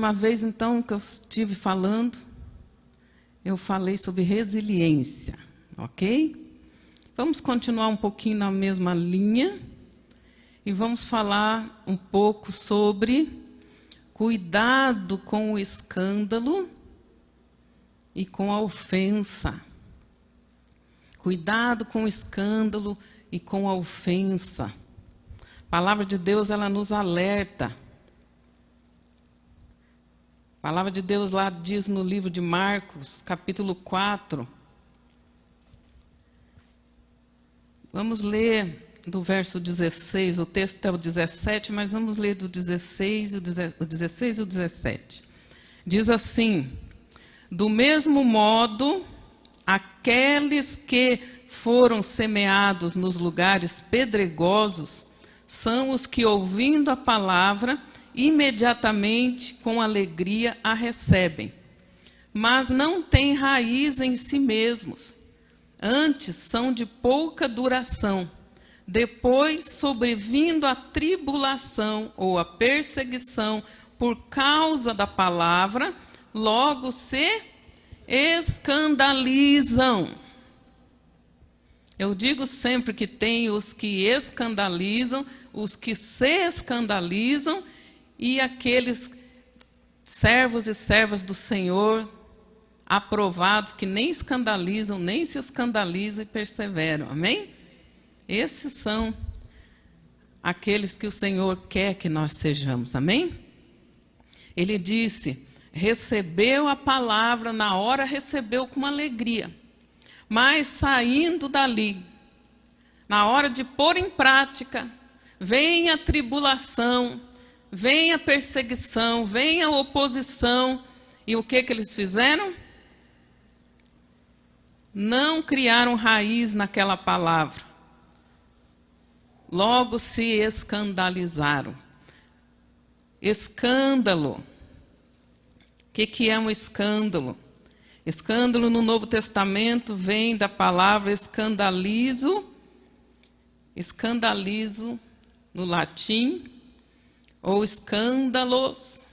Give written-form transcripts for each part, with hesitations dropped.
última vez, então, que eu estive falando, eu falei sobre resiliência, ok? Vamos continuar um pouquinho na mesma linha e vamos falar um pouco sobre cuidado com o escândalo e com a ofensa. Cuidado com o escândalo e com a ofensa. A palavra de Deus, ela nos alerta. A palavra de Deus lá diz no livro de Marcos, capítulo 4. Vamos ler do verso 16, o texto é o 17, mas vamos ler do 16 e o 17. Diz assim: do mesmo modo, aqueles que foram semeados nos lugares pedregosos são os que, ouvindo a palavra, imediatamente, com alegria, a recebem. Mas não têm raiz em si mesmos. Antes, são de pouca duração. Depois, sobrevindo a tribulação ou a perseguição por causa da palavra, logo se escandalizam. Eu digo sempre que tem os que escandalizam, os que se escandalizam e aqueles servos e servas do Senhor aprovados que nem escandalizam, nem se escandalizam e perseveram. Amém? Esses são aqueles que o Senhor quer que nós sejamos. Amém? Ele disse: recebeu a palavra, na hora recebeu com alegria. Mas saindo dali, na hora de pôr em prática, vem a tribulação, vem a perseguição, vem a oposição. E o que eles fizeram? Não criaram raiz naquela palavra. Logo se escandalizaram. Escândalo. O que é um escândalo? Escândalo no Novo Testamento vem da palavra escandalizo. Escandalizo no latim, ou escândalos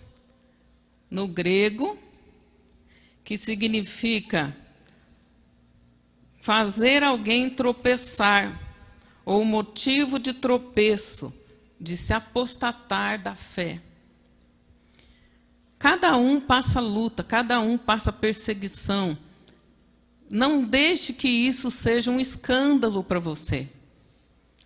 no grego, que significa fazer alguém tropeçar, ou motivo de tropeço, de se apostatar da fé. Cada um passa luta, cada um passa perseguição. Não deixe que isso seja um escândalo para você.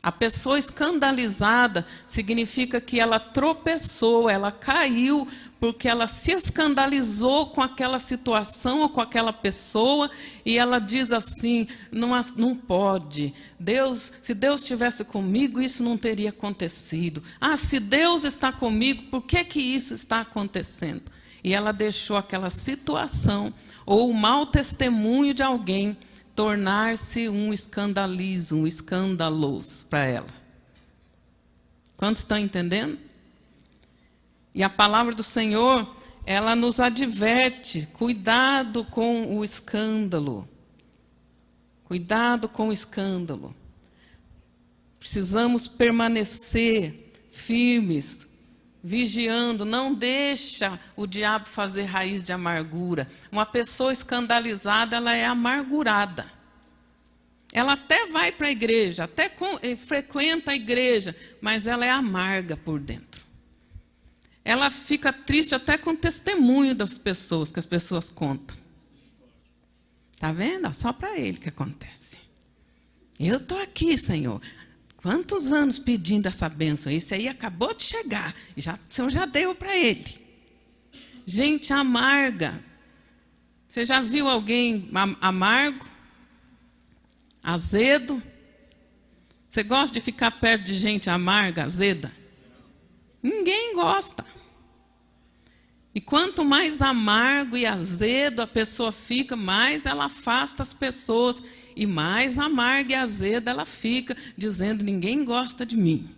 A pessoa escandalizada significa que ela tropeçou, ela caiu, porque ela se escandalizou com aquela situação ou com aquela pessoa, e ela diz assim: não pode. Se Deus estivesse comigo, isso não teria acontecido. Se Deus está comigo, por que isso está acontecendo? E ela deixou aquela situação, ou o mau testemunho de alguém, tornar-se um escandalizo, um escandaloso para ela. Quantos estão entendendo? E a palavra do Senhor, ela nos adverte: cuidado com o escândalo. Cuidado com o escândalo. Precisamos permanecer firmes, vigiando, não deixa o diabo fazer raiz de amargura. Uma pessoa escandalizada, ela é amargurada. Ela até vai para a igreja, até frequenta a igreja, mas ela é amarga por dentro. Ela fica triste até com o testemunho das pessoas, que as pessoas contam. Está vendo? Só para ele que acontece. Eu estou aqui, Senhor. Quantos anos pedindo essa bênção? Esse aí acabou de chegar. O Senhor já deu para ele. Gente amarga. Você já viu alguém amargo? Azedo? Você gosta de ficar perto de gente amarga, azeda? Ninguém gosta. E quanto mais amargo e azedo a pessoa fica, mais ela afasta as pessoas. E mais amarga e azeda ela fica, dizendo: ninguém gosta de mim.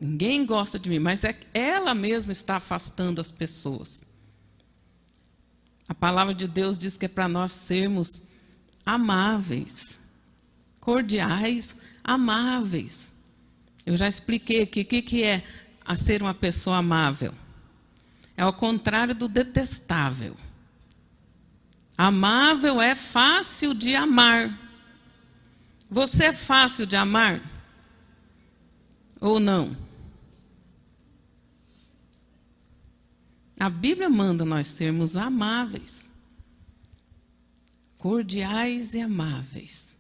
Ninguém gosta de mim, mas é que ela mesma está afastando as pessoas. A palavra de Deus diz que é para nós sermos amáveis, cordiais, amáveis. Eu já expliquei aqui o que é ser uma pessoa amável. É ao contrário do detestável. Amável é fácil de amar. Você é fácil de amar? Ou não? A Bíblia manda nós sermos amáveis, cordiais e amáveis.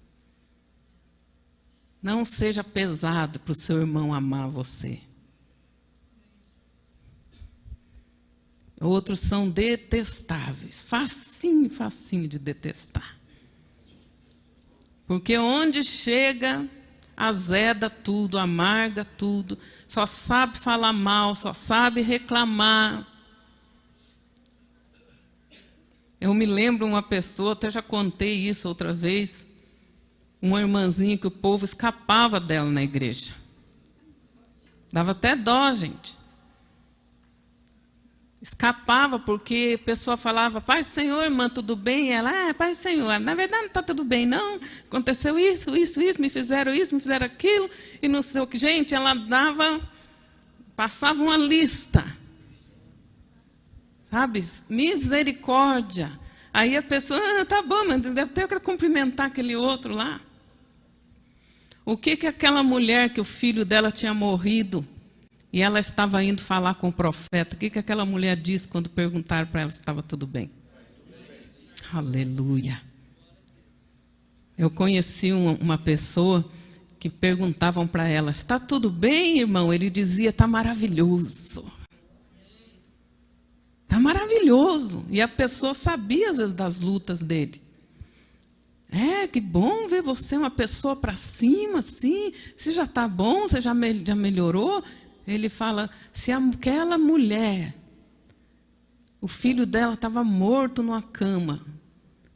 Não seja pesado para o seu irmão amar você. Outros são detestáveis, facinho, facinho de detestar. Porque onde chega, azeda tudo, amarga tudo, só sabe falar mal, só sabe reclamar. Eu me lembro uma pessoa, até já contei isso outra vez, uma irmãzinha que o povo escapava dela na igreja. Dava até dó, gente. Escapava porque a pessoa falava, Pai do Senhor, irmã, tudo bem? E ela, Pai do Senhor, na verdade não está tudo bem, não. Aconteceu isso, me fizeram aquilo, e não sei o que. Gente, ela passava uma lista, sabe? Misericórdia. Aí a pessoa, tá bom, mas eu tenho que cumprimentar aquele outro lá. O que aquela mulher que o filho dela tinha morrido, e ela estava indo falar com o profeta, o que aquela mulher disse quando perguntaram para ela se estava tudo bem? Aleluia. Eu conheci uma pessoa que perguntavam para ela, está tudo bem, irmão? Ele dizia, está maravilhoso. Está maravilhoso. E a pessoa sabia, às vezes, das lutas dele. Que bom ver você uma pessoa para cima, assim. Você já está bom, você já melhorou. Ele fala, se aquela mulher, o filho dela estava morto numa cama,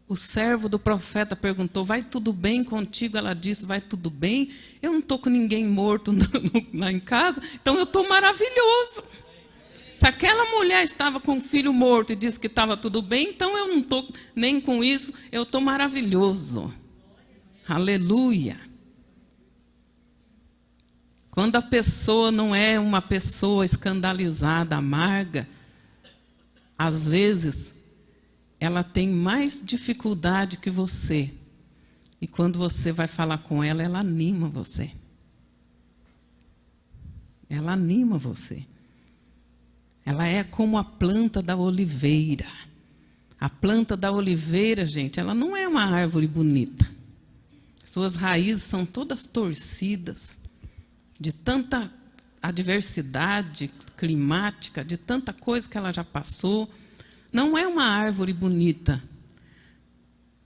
o servo do profeta perguntou, vai tudo bem contigo? Ela disse, vai tudo bem, eu não estou com ninguém morto lá em casa, então eu estou maravilhoso. Se aquela mulher estava com o filho morto e disse que estava tudo bem, então eu não estou nem com isso, eu estou maravilhoso. Aleluia. Quando a pessoa não é uma pessoa escandalizada, amarga, às vezes ela tem mais dificuldade que você. E quando você vai falar com ela, ela anima você. Ela anima você. Ela é como a planta da oliveira. A planta da oliveira, gente, ela não é uma árvore bonita. Suas raízes são todas torcidas, de tanta adversidade climática, de tanta coisa que ela já passou. Não é uma árvore bonita.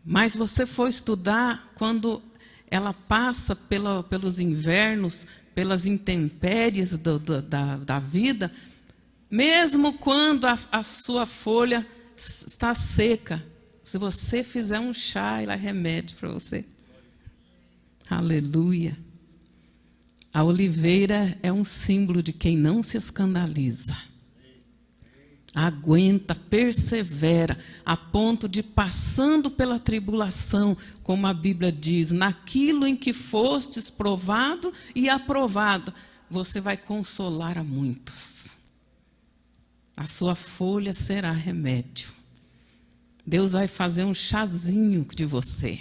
Mas você for estudar, quando ela passa pelos invernos, pelas intempéries da vida, mesmo quando a sua folha está seca, se você fizer um chá, ela é remédio para você. Aleluia. A oliveira é um símbolo de quem não se escandaliza. Aguenta, persevera, a ponto de, passando pela tribulação, como a Bíblia diz, naquilo em que fostes provado e aprovado, você vai consolar a muitos. A sua folha será remédio. Deus vai fazer um chazinho de você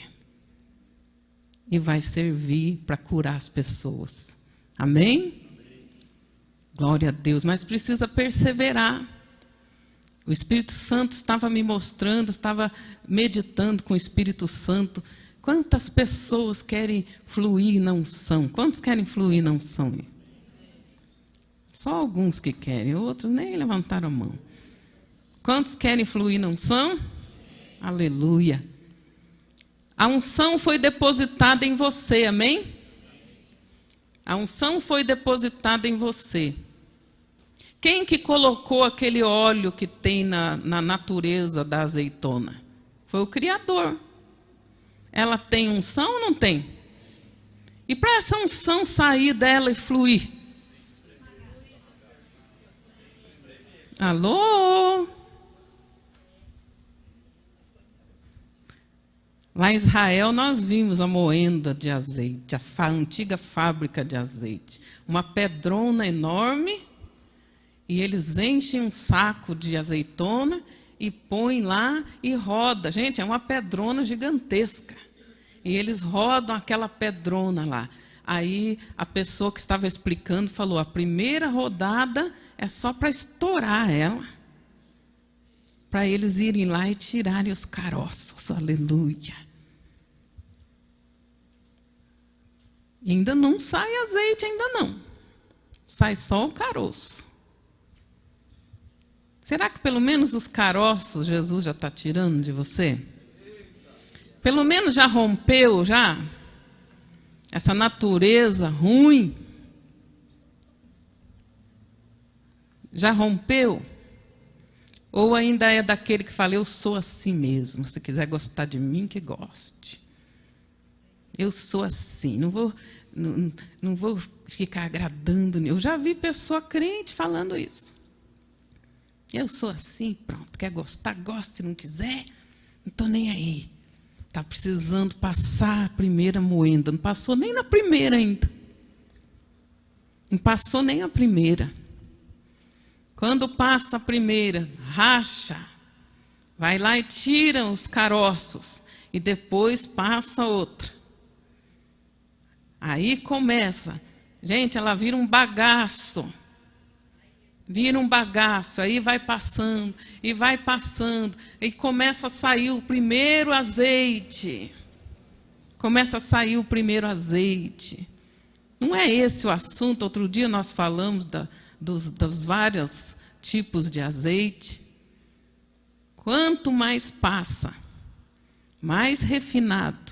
e vai servir para curar as pessoas. Amém? Glória a Deus, mas precisa perseverar. O Espírito Santo estava me mostrando, estava meditando com o Espírito Santo. Quantas pessoas querem fluir na unção? Quantos querem fluir na unção? Só alguns que querem, outros nem levantaram a mão. Quantos querem fluir na unção? Aleluia. A unção foi depositada em você, amém? A unção foi depositada em você. Quem que colocou aquele óleo que tem na natureza da azeitona? Foi o Criador. Ela tem unção ou não tem? E para essa unção sair dela e fluir? Alô? Lá em Israel nós vimos a moenda de azeite, a antiga fábrica de azeite. Uma pedrona enorme. E eles enchem um saco de azeitona e põem lá e roda. Gente, é uma pedrona gigantesca. E eles rodam aquela pedrona lá. Aí a pessoa que estava explicando falou, a primeira rodada é só para estourar ela. Para eles irem lá e tirarem os caroços. Aleluia. E ainda não sai azeite, ainda não. Sai só o caroço. Será que pelo menos os caroços Jesus já está tirando de você? Pelo menos já rompeu, já? Essa natureza ruim? Já rompeu? Ou ainda é daquele que fala, eu sou assim mesmo, se quiser gostar de mim, que goste. Eu sou assim, não vou ficar agradando. Eu já vi pessoa crente falando isso. Eu sou assim, pronto, quer gostar, goste, não quiser, não estou nem aí. Está precisando passar a primeira moenda, não passou nem na primeira ainda. Não passou nem a primeira. Quando passa a primeira, racha, vai lá e tira os caroços, e depois passa outra. Aí começa, gente, ela vira um bagaço. Vira um bagaço, aí vai passando, e começa a sair o primeiro azeite. Começa a sair o primeiro azeite. Não é esse o assunto. Outro dia nós falamos dos vários tipos de azeite. Quanto mais passa, mais refinado.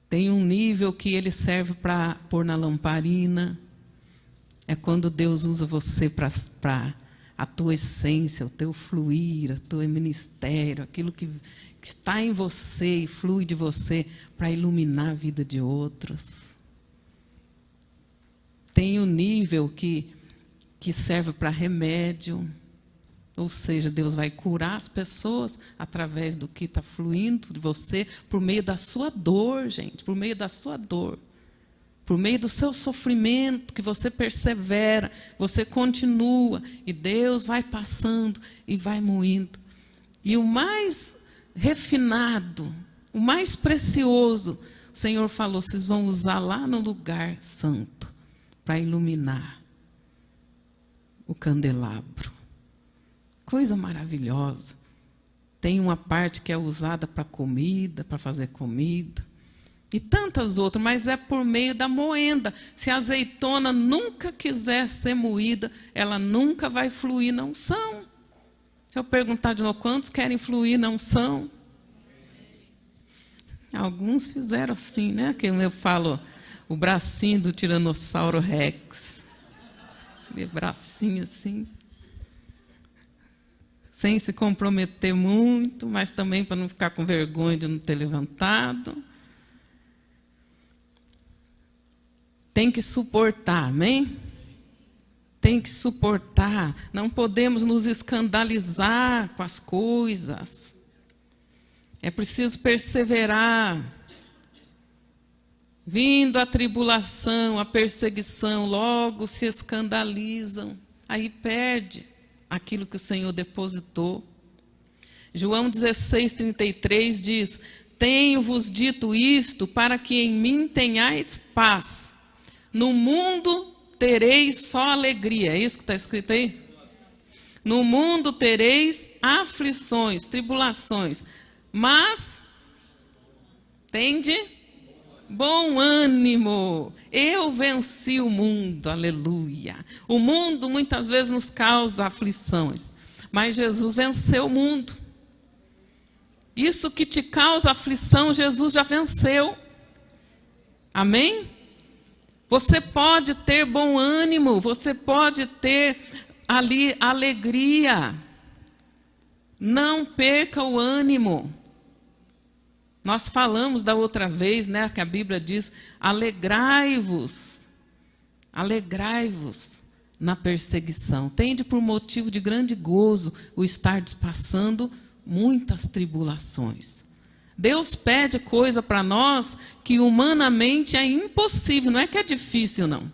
Tem um nível que ele serve para pôr na lamparina. É quando Deus usa você para a tua essência, o teu fluir, o teu ministério, aquilo que está em você e flui de você para iluminar a vida de outros. Tem um nível que serve para remédio, ou seja, Deus vai curar as pessoas através do que está fluindo de você, por meio da sua dor, gente, por meio da sua dor. Por meio do seu sofrimento, que você persevera, você continua, e Deus vai passando e vai moendo. E o mais refinado, o mais precioso, o Senhor falou, vocês vão usar lá no lugar santo, para iluminar o candelabro. Coisa maravilhosa. Tem uma parte que é usada para comida, para fazer comida. E tantas outras, mas é por meio da moenda. Se a azeitona nunca quiser ser moída, ela nunca vai fluir na unção. Se eu perguntar de novo, quantos querem fluir na unção? Alguns fizeram assim, né? Que eu falo, o bracinho do Tiranossauro Rex. De bracinho assim. Sem se comprometer muito, mas também para não ficar com vergonha de não ter levantado. Tem que suportar, amém? Tem que suportar. Não podemos nos escandalizar com as coisas. É preciso perseverar. Vindo a tribulação, a perseguição, logo se escandalizam. Aí perde aquilo que o Senhor depositou. João 16:33 diz, tenho-vos dito isto para que em mim tenhais paz. No mundo tereis só alegria. É isso que está escrito aí? No mundo tereis aflições, tribulações. Mas, tende bom ânimo. Eu venci o mundo, aleluia. O mundo muitas vezes nos causa aflições. Mas Jesus venceu o mundo. Isso que te causa aflição, Jesus já venceu. Amém? Você pode ter bom ânimo, você pode ter ali alegria. Não perca o ânimo. Nós falamos da outra vez, né, que a Bíblia diz, alegrai-vos na perseguição. Tende por motivo de grande gozo o estardes passando muitas tribulações. Deus pede coisa para nós que humanamente é impossível, não é que é difícil, não.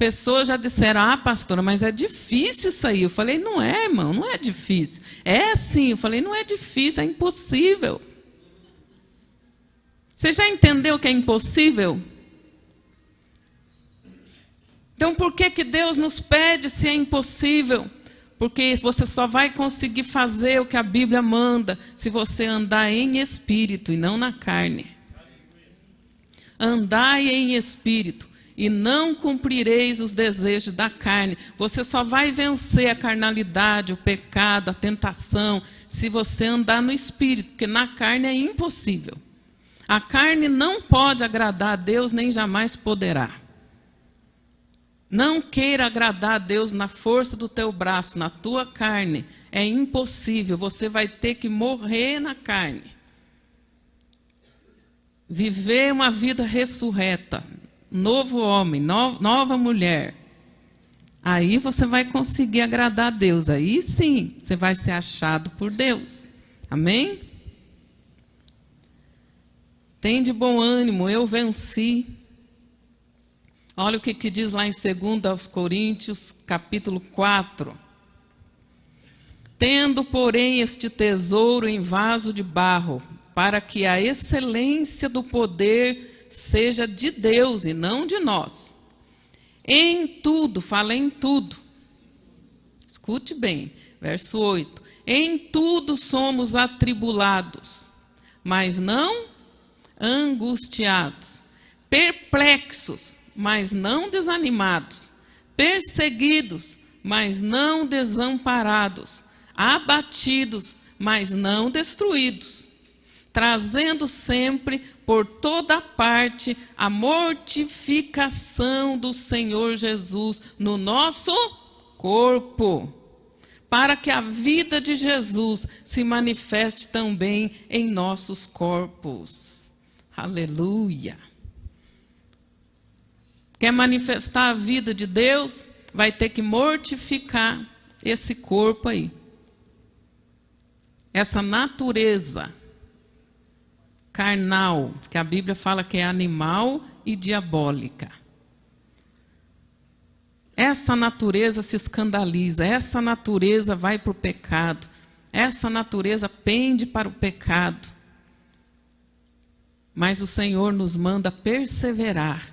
Pessoas já disseram, ah, pastora, mas é difícil isso aí. Eu falei, não é, irmão, não é difícil. É sim, eu falei, não é difícil, é impossível. Você já entendeu que é impossível? Então, por que Deus nos pede se é impossível? Porque você só vai conseguir fazer o que a Bíblia manda se você andar em espírito e não na carne. Andai em espírito e não cumprireis os desejos da carne. Você só vai vencer a carnalidade, o pecado, a tentação, se você andar no espírito, porque na carne é impossível. A carne não pode agradar a Deus, nem jamais poderá. Não queira agradar a Deus na força do teu braço, na tua carne. É impossível, você vai ter que morrer na carne. Viver uma vida ressurreta, novo homem, nova mulher. Aí você vai conseguir agradar a Deus. Aí sim, você vai ser achado por Deus. Amém? Tem de bom ânimo, eu venci. Olha o que diz lá em 2 Coríntios, capítulo 4. Tendo, porém, este tesouro em vaso de barro, para que a excelência do poder seja de Deus e não de nós. Em tudo, fala em tudo. Escute bem, verso 8. Em tudo somos atribulados, mas não angustiados, perplexos, mas não desanimados, perseguidos, mas não desamparados, abatidos, mas não destruídos, trazendo sempre por toda parte a mortificação do Senhor Jesus no nosso corpo, para que a vida de Jesus se manifeste também em nossos corpos. Aleluia! Quer manifestar a vida de Deus? Vai ter que mortificar esse corpo aí. Essa natureza carnal, que a Bíblia fala que é animal e diabólica. Essa natureza se escandaliza, essa natureza vai para o pecado, essa natureza pende para o pecado. Mas o Senhor nos manda perseverar.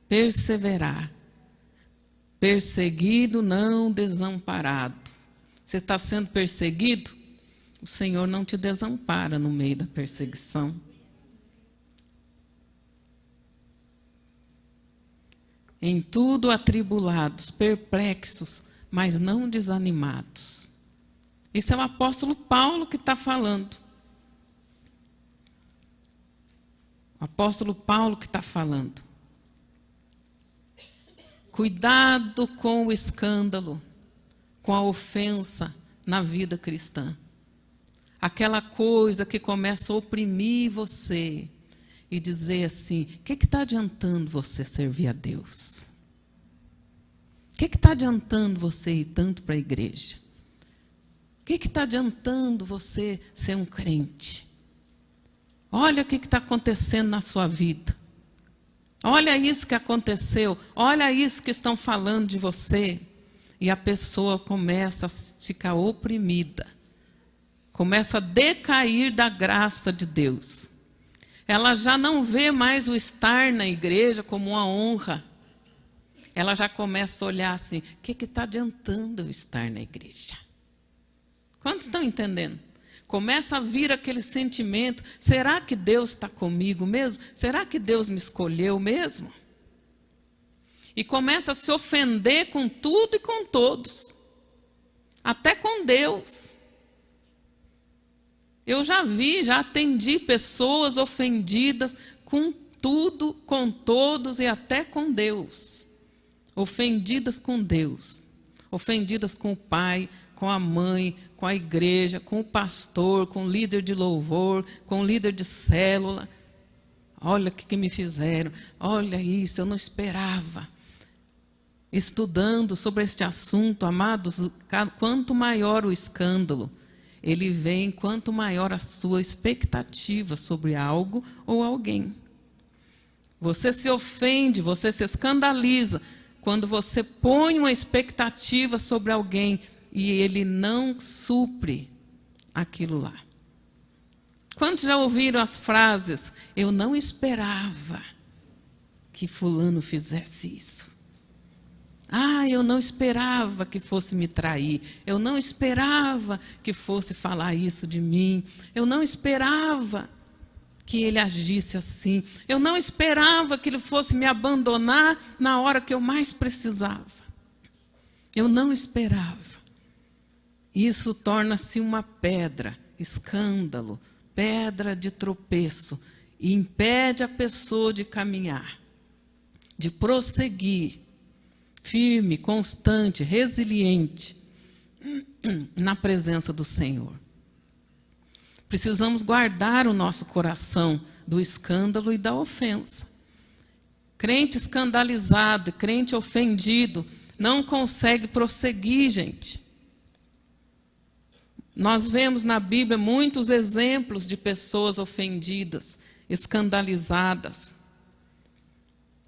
Perseverar. Perseguido, não desamparado. Você está sendo perseguido? O Senhor não te desampara no meio da perseguição. Em tudo atribulados, perplexos, mas não desanimados. Isso é o apóstolo Paulo que está falando. O apóstolo Paulo que está falando. Cuidado com o escândalo, com a ofensa na vida cristã. Aquela coisa que começa a oprimir você e dizer assim, o que está adiantando você servir a Deus? O que está adiantando você ir tanto para a igreja? O que está adiantando você ser um crente? Olha o que está acontecendo na sua vida. Olha isso que aconteceu, olha isso que estão falando de você. E a pessoa começa a ficar oprimida, começa a decair da graça de Deus. Ela já não vê mais o estar na igreja como uma honra. Ela já começa a olhar assim, o que está adiantando eu estar na igreja? Quantos estão entendendo? Começa a vir aquele sentimento, será que Deus está comigo mesmo? Será que Deus me escolheu mesmo? E começa a se ofender com tudo e com todos, até com Deus. Eu já atendi pessoas ofendidas com tudo, com todos e até com Deus. Ofendidas com Deus, ofendidas com o pai, com a mãe, com a igreja, com o pastor, com o líder de louvor, com o líder de célula. Olha o que me fizeram, olha isso, eu não esperava. Estudando sobre este assunto, amados, quanto maior o escândalo, ele vem, quanto maior a sua expectativa sobre algo ou alguém. Você se ofende, você se escandaliza, quando você põe uma expectativa sobre alguém e ele não supre aquilo lá. Quantos já ouviram as frases, eu não esperava que fulano fizesse isso. Eu não esperava que fosse me trair. Eu não esperava que fosse falar isso de mim. Eu não esperava que ele agisse assim. Eu não esperava que ele fosse me abandonar na hora que eu mais precisava. Eu não esperava. Isso torna-se uma pedra, escândalo, pedra de tropeço, e impede a pessoa de caminhar, de prosseguir, firme, constante, resiliente, na presença do Senhor. Precisamos guardar o nosso coração do escândalo e da ofensa. Crente escandalizado, crente ofendido, não consegue prosseguir, gente. Nós vemos na Bíblia muitos exemplos de pessoas ofendidas, escandalizadas.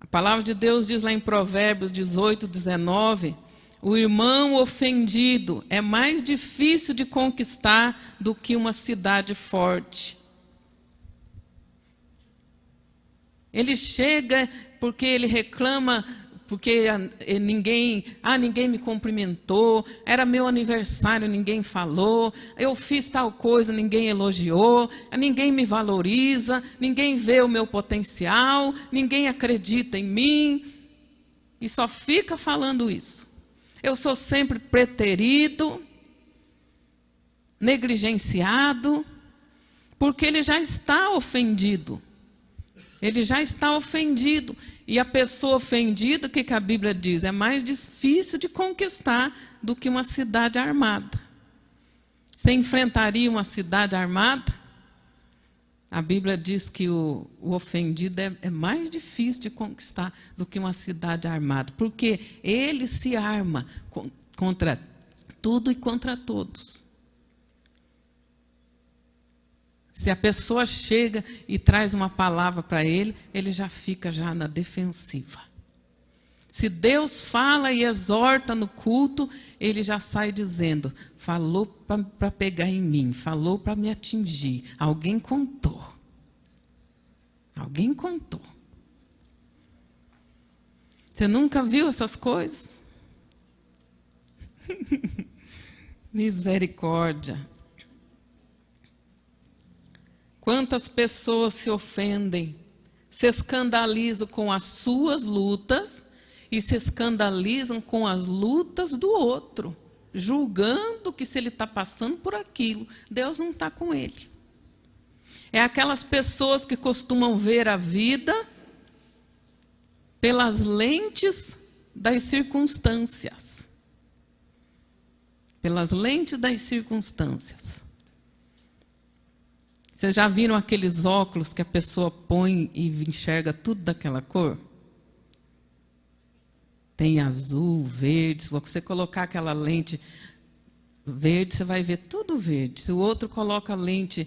A palavra de Deus diz lá em Provérbios 18, 19, o irmão ofendido é mais difícil de conquistar do que uma cidade forte. Ele chega porque ele reclama, porque ninguém me cumprimentou, era meu aniversário, ninguém falou, eu fiz tal coisa, ninguém elogiou, ninguém me valoriza, ninguém vê o meu potencial, ninguém acredita em mim, e só fica falando isso. Eu sou sempre preterido, negligenciado, porque ele já está ofendido. Ele já está ofendido. E a pessoa ofendida, o que a Bíblia diz? É mais difícil de conquistar do que uma cidade armada. Você enfrentaria uma cidade armada? A Bíblia diz que o ofendido é mais difícil de conquistar do que uma cidade armada. Porque ele se arma contra tudo e contra todos. Se a pessoa chega e traz uma palavra para ele, ele já fica na defensiva. Se Deus fala e exorta no culto, ele já sai dizendo, falou para pegar em mim, falou para me atingir. Alguém contou. Alguém contou. Você nunca viu essas coisas? Misericórdia. Quantas pessoas se ofendem, se escandalizam com as suas lutas e se escandalizam com as lutas do outro, julgando que se ele está passando por aquilo, Deus não está com ele. É aquelas pessoas que costumam ver a vida pelas lentes das circunstâncias. Pelas lentes das circunstâncias. Vocês já viram aqueles óculos que a pessoa põe e enxerga tudo daquela cor? Tem azul, verde. Se você colocar aquela lente verde, você vai ver tudo verde. Se o outro coloca a lente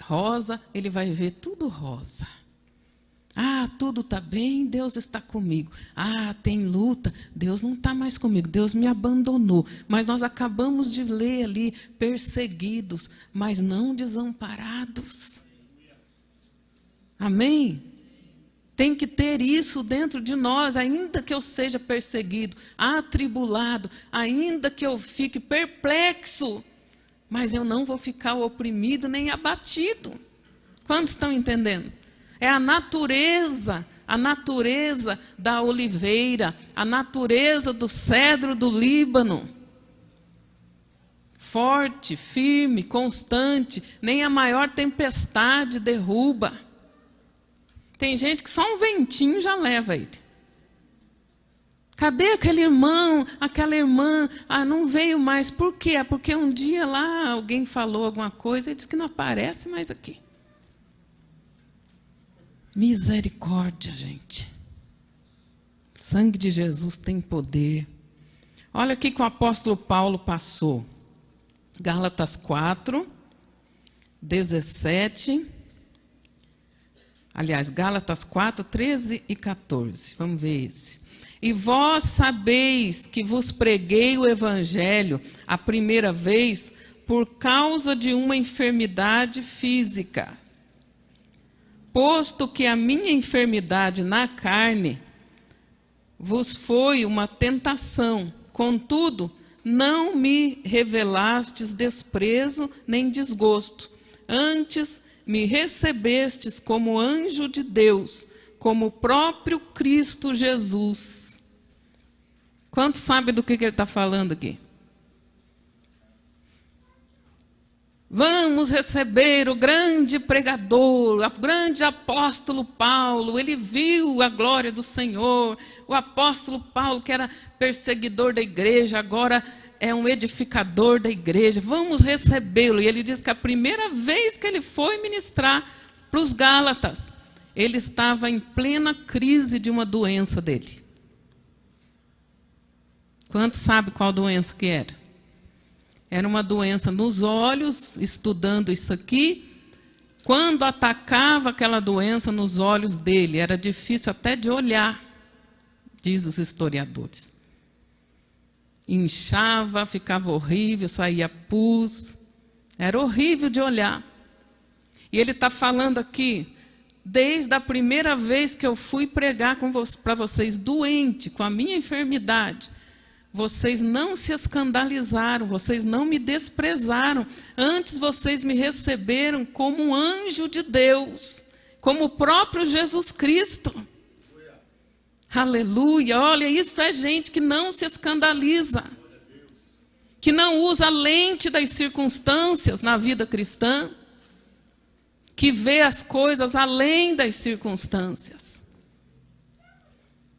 rosa, ele vai ver tudo rosa. Tudo está bem, Deus está comigo. Tem luta, Deus não está mais comigo, Deus me abandonou. Mas nós acabamos de ler ali, perseguidos, mas não desamparados. Amém? Tem que ter isso dentro de nós, ainda que eu seja perseguido, atribulado, ainda que eu fique perplexo, mas eu não vou ficar oprimido nem abatido. Quantos estão entendendo? É a natureza da oliveira, a natureza do cedro do Líbano. Forte, firme, constante, nem a maior tempestade derruba. Tem gente que só um ventinho já leva ele. Cadê aquele irmão, aquela irmã? Não veio mais. Por quê? Porque um dia lá alguém falou alguma coisa e disse que não aparece mais aqui. Misericórdia, gente. O sangue de Jesus tem poder. Olha o que o apóstolo Paulo passou. Gálatas 4, 17. Aliás, Gálatas 4, 13 e 14. Vamos ver esse. E vós sabeis que vos preguei o evangelho a primeira vez por causa de uma enfermidade física. Posto que a minha enfermidade na carne vos foi uma tentação, contudo, não me revelastes desprezo nem desgosto. Antes me recebestes como anjo de Deus, como o próprio Cristo Jesus. Quantos sabem do que ele está falando aqui? Vamos receber o grande pregador, o grande apóstolo Paulo. Ele viu a glória do Senhor. O apóstolo Paulo, que era perseguidor da igreja, agora é um edificador da igreja. Vamos recebê-lo. E ele diz que a primeira vez que ele foi ministrar para os Gálatas, ele estava em plena crise de uma doença dele. Quantos sabem qual doença que era? Era uma doença nos olhos, estudando isso aqui. Quando atacava aquela doença nos olhos dele, era difícil até de olhar, diz os historiadores. Inchava, ficava horrível, saía pus. Era horrível de olhar. E ele está falando aqui, desde a primeira vez que eu fui pregar para vocês, doente, com a minha enfermidade, vocês não se escandalizaram, vocês não me desprezaram. Antes vocês me receberam como um anjo de Deus, como o próprio Jesus Cristo. Aleluia! Olha, isso é gente que não se escandaliza, que não usa a lente das circunstâncias na vida cristã, que vê as coisas além das circunstâncias.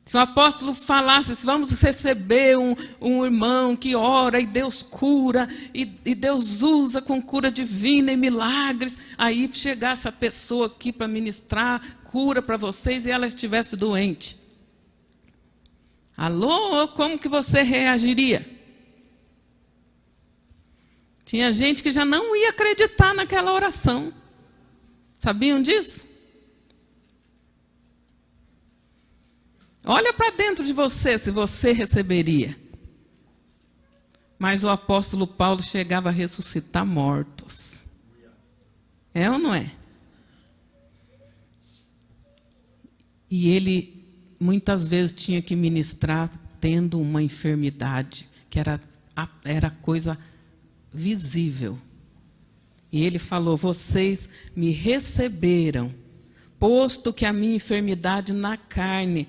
Se o apóstolo falasse, vamos receber um irmão que ora e Deus cura, e Deus usa com cura divina e milagres, aí chegasse a pessoa aqui para ministrar cura para vocês e ela estivesse doente. Alô, como que você reagiria? Tinha gente que já não ia acreditar naquela oração. Sabiam disso? Olha para dentro de você, se você receberia. Mas o apóstolo Paulo chegava a ressuscitar mortos. É ou não é? E ele, muitas vezes, tinha que ministrar tendo uma enfermidade, que era coisa visível. E ele falou, vocês me receberam, posto que a minha enfermidade na carne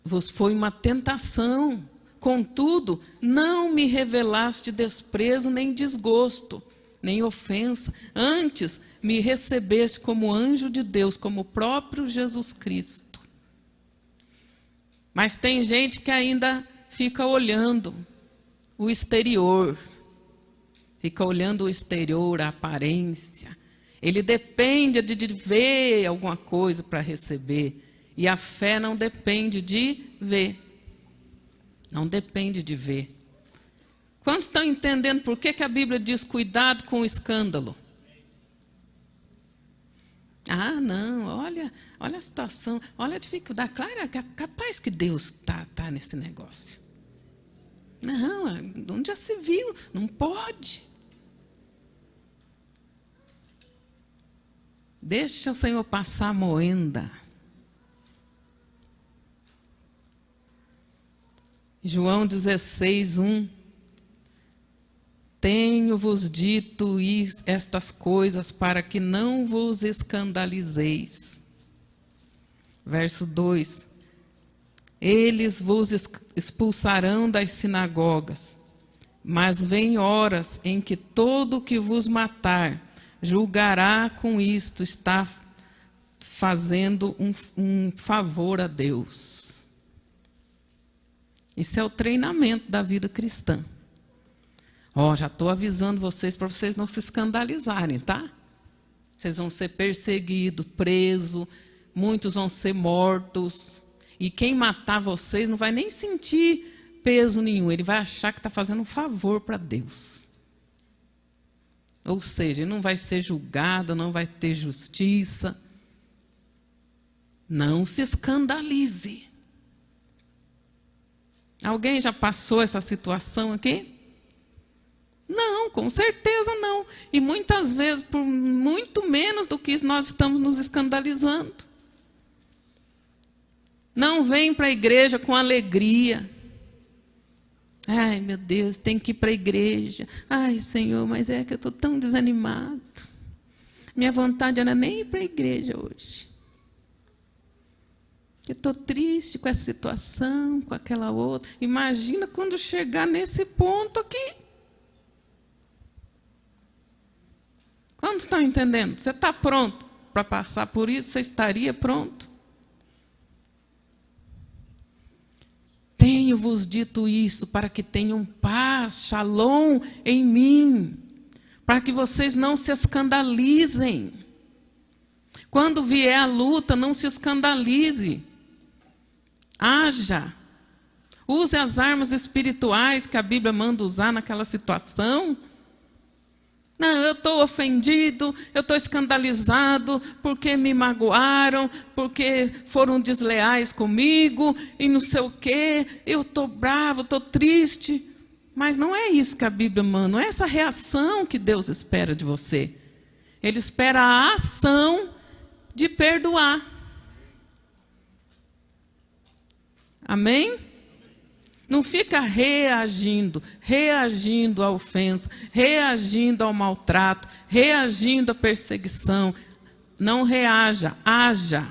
vos foi uma tentação, contudo, não me revelaste desprezo nem desgosto, nem ofensa. Antes, me recebeste como anjo de Deus, como o próprio Jesus Cristo. Mas tem gente que ainda fica olhando o exterior, fica olhando o exterior, a aparência. Ele depende de ver alguma coisa para receber. E a fé não depende de ver. Não depende de ver. Quantos estão entendendo por que a Bíblia diz cuidado com o escândalo? Ah, não, olha a situação, olha a dificuldade. Claro, é capaz que Deus está nesse negócio. Não, onde já se viu? Não pode. Deixa o Senhor passar a moenda. João 16, 1. Tenho-vos dito estas coisas para que não vos escandalizeis. Verso 2. Eles vos expulsarão das sinagogas, mas vem horas em que todo o que vos matar julgará com isto, está fazendo um favor a Deus. Isso é o treinamento da vida cristã. Já estou avisando vocês para vocês não se escandalizarem, tá? Vocês vão ser perseguidos, presos, muitos vão ser mortos. E quem matar vocês não vai nem sentir peso nenhum. Ele vai achar que está fazendo um favor para Deus. Ou seja, ele não vai ser julgado, não vai ter justiça. Não se escandalize. Alguém já passou essa situação aqui? Não, com certeza não. E muitas vezes, por muito menos do que isso, nós estamos nos escandalizando. Não vem para a igreja com alegria. Ai, meu Deus, tem que ir para a igreja. Ai, Senhor, mas é que eu estou tão desanimado. Minha vontade era nem ir para a igreja hoje. Eu estou triste com essa situação, com aquela outra. Imagina quando chegar nesse ponto aqui. Quantos estão entendendo? Você está pronto para passar por isso? Você estaria pronto? Tenho-vos dito isso para que tenham paz, shalom em mim, para que vocês não se escandalizem. Quando vier a luta, não se escandalize. Haja. Use as armas espirituais que a Bíblia manda usar naquela situação. Não, eu estou ofendido, eu estou escandalizado, porque me magoaram, porque foram desleais comigo, e não sei o quê, eu estou bravo, estou triste. Mas não é isso que a Bíblia manda, não é essa reação que Deus espera de você. Ele espera a ação de perdoar. Amém? Não fica reagindo à ofensa, reagindo ao maltrato, reagindo à perseguição. Não reaja, haja.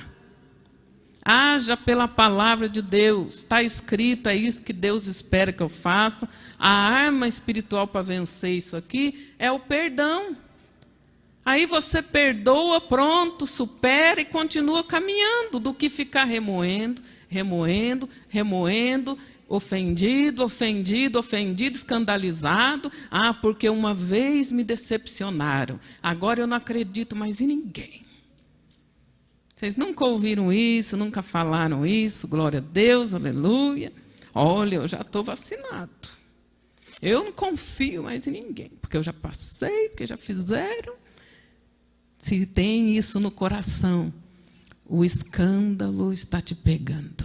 Haja pela palavra de Deus. Está escrito, é isso que Deus espera que eu faça. A arma espiritual para vencer isso aqui é o perdão. Aí você perdoa, pronto, supera e continua caminhando, do que ficar remoendo, ofendido, escandalizado. Ah, porque uma vez me decepcionaram, agora eu não acredito mais em ninguém. Vocês nunca ouviram isso, nunca falaram isso, glória a Deus, aleluia. Olha, eu já estou vacinado. Eu não confio mais em ninguém, porque eu já passei, porque já fizeram. Se tem isso no coração, o escândalo está te pegando.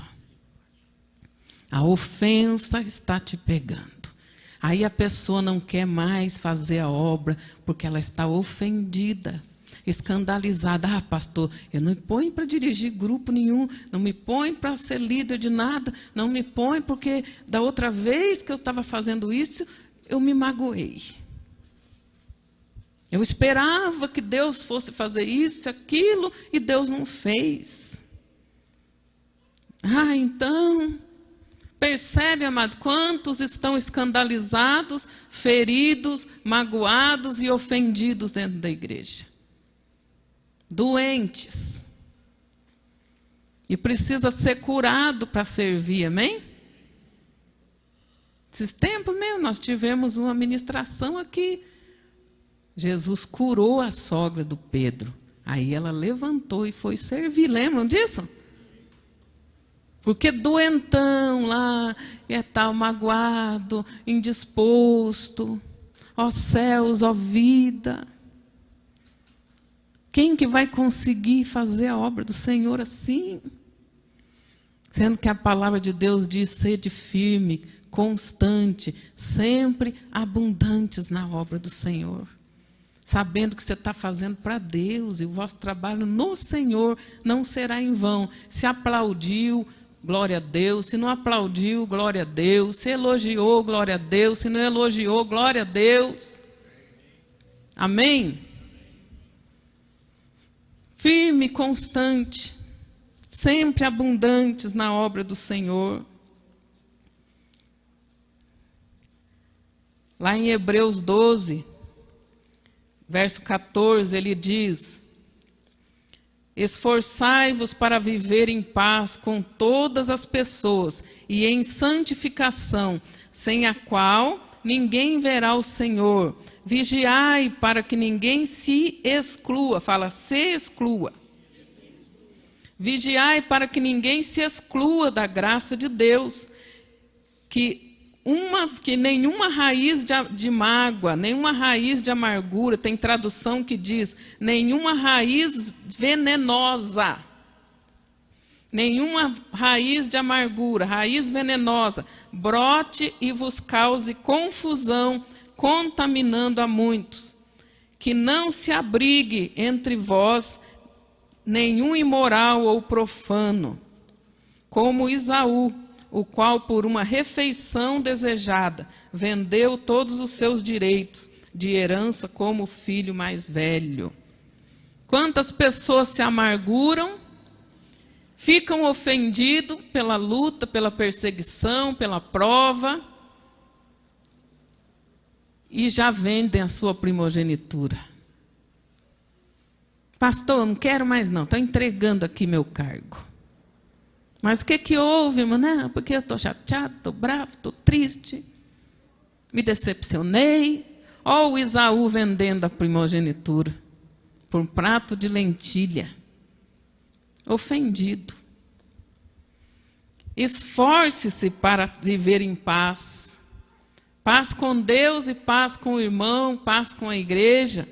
A ofensa está te pegando. Aí a pessoa não quer mais fazer a obra porque ela está ofendida, escandalizada. Ah, pastor, eu não me ponho para dirigir grupo nenhum, não me ponho para ser líder de nada, não me ponho porque da outra vez que eu estava fazendo isso, eu me magoei. Eu esperava que Deus fosse fazer isso, aquilo, e Deus não fez. Ah, então... Percebe, amado, quantos estão escandalizados, feridos, magoados e ofendidos dentro da igreja. Doentes. E precisa ser curado para servir, amém? Esses tempos mesmo, nós tivemos uma ministração aqui. Jesus curou a sogra do Pedro. Aí ela levantou e foi servir. Lembram disso? Porque doentão lá, é tal, magoado, indisposto, ó céus, ó vida. Quem que vai conseguir fazer a obra do Senhor assim? Sendo que a palavra de Deus diz, sede firme, constante, sempre abundantes na obra do Senhor. Sabendo que você está fazendo para Deus, e o vosso trabalho no Senhor não será em vão. Se aplaudiu, glória a Deus. Se não aplaudiu, glória a Deus. Se elogiou, glória a Deus. Se não elogiou, glória a Deus. Amém? Firme e constante, sempre abundantes na obra do Senhor. Lá em Hebreus 12, verso 14, ele diz: esforçai-vos para viver em paz com todas as pessoas e em santificação, sem a qual ninguém verá o Senhor. Vigiai para que ninguém se exclua. Fala, se exclua. Vigiai para que ninguém se exclua da graça de Deus, que nenhuma raiz de mágoa, nenhuma raiz de amargura, tem tradução que diz, nenhuma raiz venenosa nenhuma raiz de amargura, raiz venenosa, brote e vos cause confusão, contaminando a muitos. Que não se abrigue entre vós nenhum imoral ou profano, como Esaú, o qual por uma refeição desejada vendeu todos os seus direitos de herança como filho mais velho. Quantas pessoas se amarguram, ficam ofendidos pela luta, pela perseguição, pela prova, e já vendem a sua primogenitura. Pastor, não quero mais não, estou entregando aqui meu cargo. Mas o que houve, irmão? Não, porque eu estou chateado, estou bravo, estou triste, me decepcionei. Olha o Esaú vendendo a primogenitura por um prato de lentilha. Ofendido. Esforce-se para viver em paz. Paz com Deus e paz com o irmão, paz com a igreja.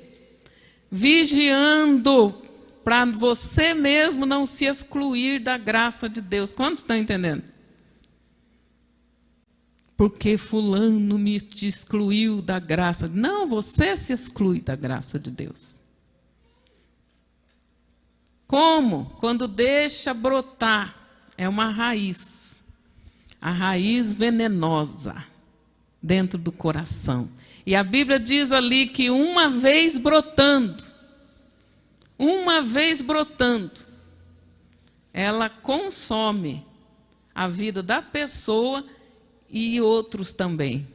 Vigiando para você mesmo não se excluir da graça de Deus. Quantos estão entendendo? Porque fulano me te excluiu da graça. Não, você se exclui da graça de Deus. Como? Quando deixa brotar, é uma raiz, a raiz venenosa dentro do coração. E a Bíblia diz ali que uma vez brotando, ela consome a vida da pessoa e outros também.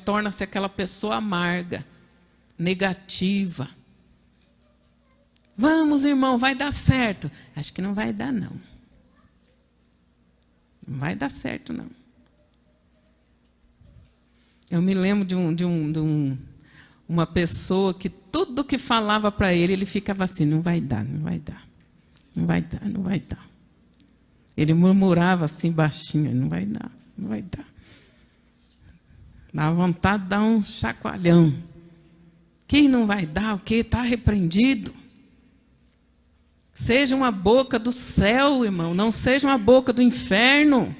Torna-se aquela pessoa amarga, negativa. Vamos, irmão, vai dar certo. Acho que não vai dar, não. Não vai dar certo, não. Eu me lembro de uma pessoa que tudo que falava para ele, ele ficava assim, não vai dar, não vai dar. Não vai dar, não vai dar. Ele murmurava assim baixinho, não vai dar, não vai dar. Dá vontade de dar um chacoalhão. Quem não vai dar, o quê? Está repreendido. Seja uma boca do céu, irmão, não seja uma boca do inferno.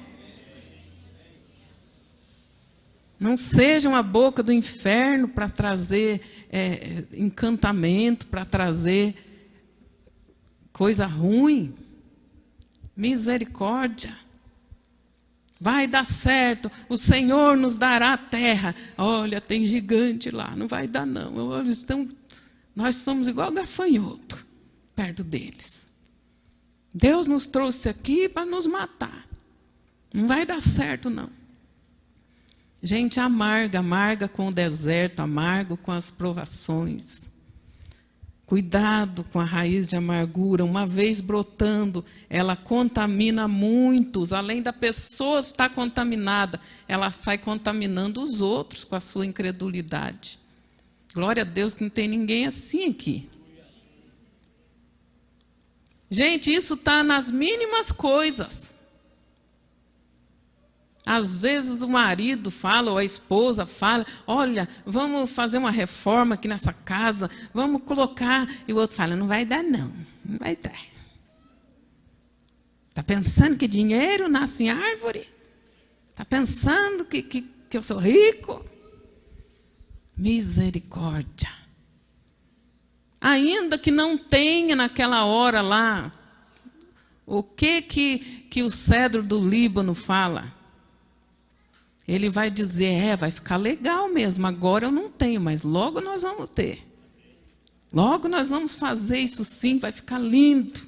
Não seja uma boca do inferno para trazer encantamento, para trazer coisa ruim. Misericórdia. Vai dar certo, o Senhor nos dará a terra. Olha, tem gigante lá, não vai dar não. Nós somos igual gafanhoto perto deles. Deus nos trouxe aqui para nos matar. Não vai dar certo, não. Gente amarga com o deserto, amargo com as provações. Cuidado com a raiz de amargura. Uma vez brotando, ela contamina muitos. Além da pessoa estar contaminada, ela sai contaminando os outros com a sua incredulidade. Glória a Deus que não tem ninguém assim aqui. Gente, isso está nas mínimas coisas. Às vezes o marido fala, ou a esposa fala, olha, vamos fazer uma reforma aqui nessa casa, vamos colocar. E o outro fala, não vai dar não, não vai dar. Está pensando que dinheiro nasce em árvore? Está pensando que eu sou rico? Misericórdia. Ainda que não tenha naquela hora lá, o que o cedro do Líbano fala? Ele vai dizer, vai ficar legal mesmo, agora eu não tenho, mas logo nós vamos ter. Logo nós vamos fazer isso sim, vai ficar lindo.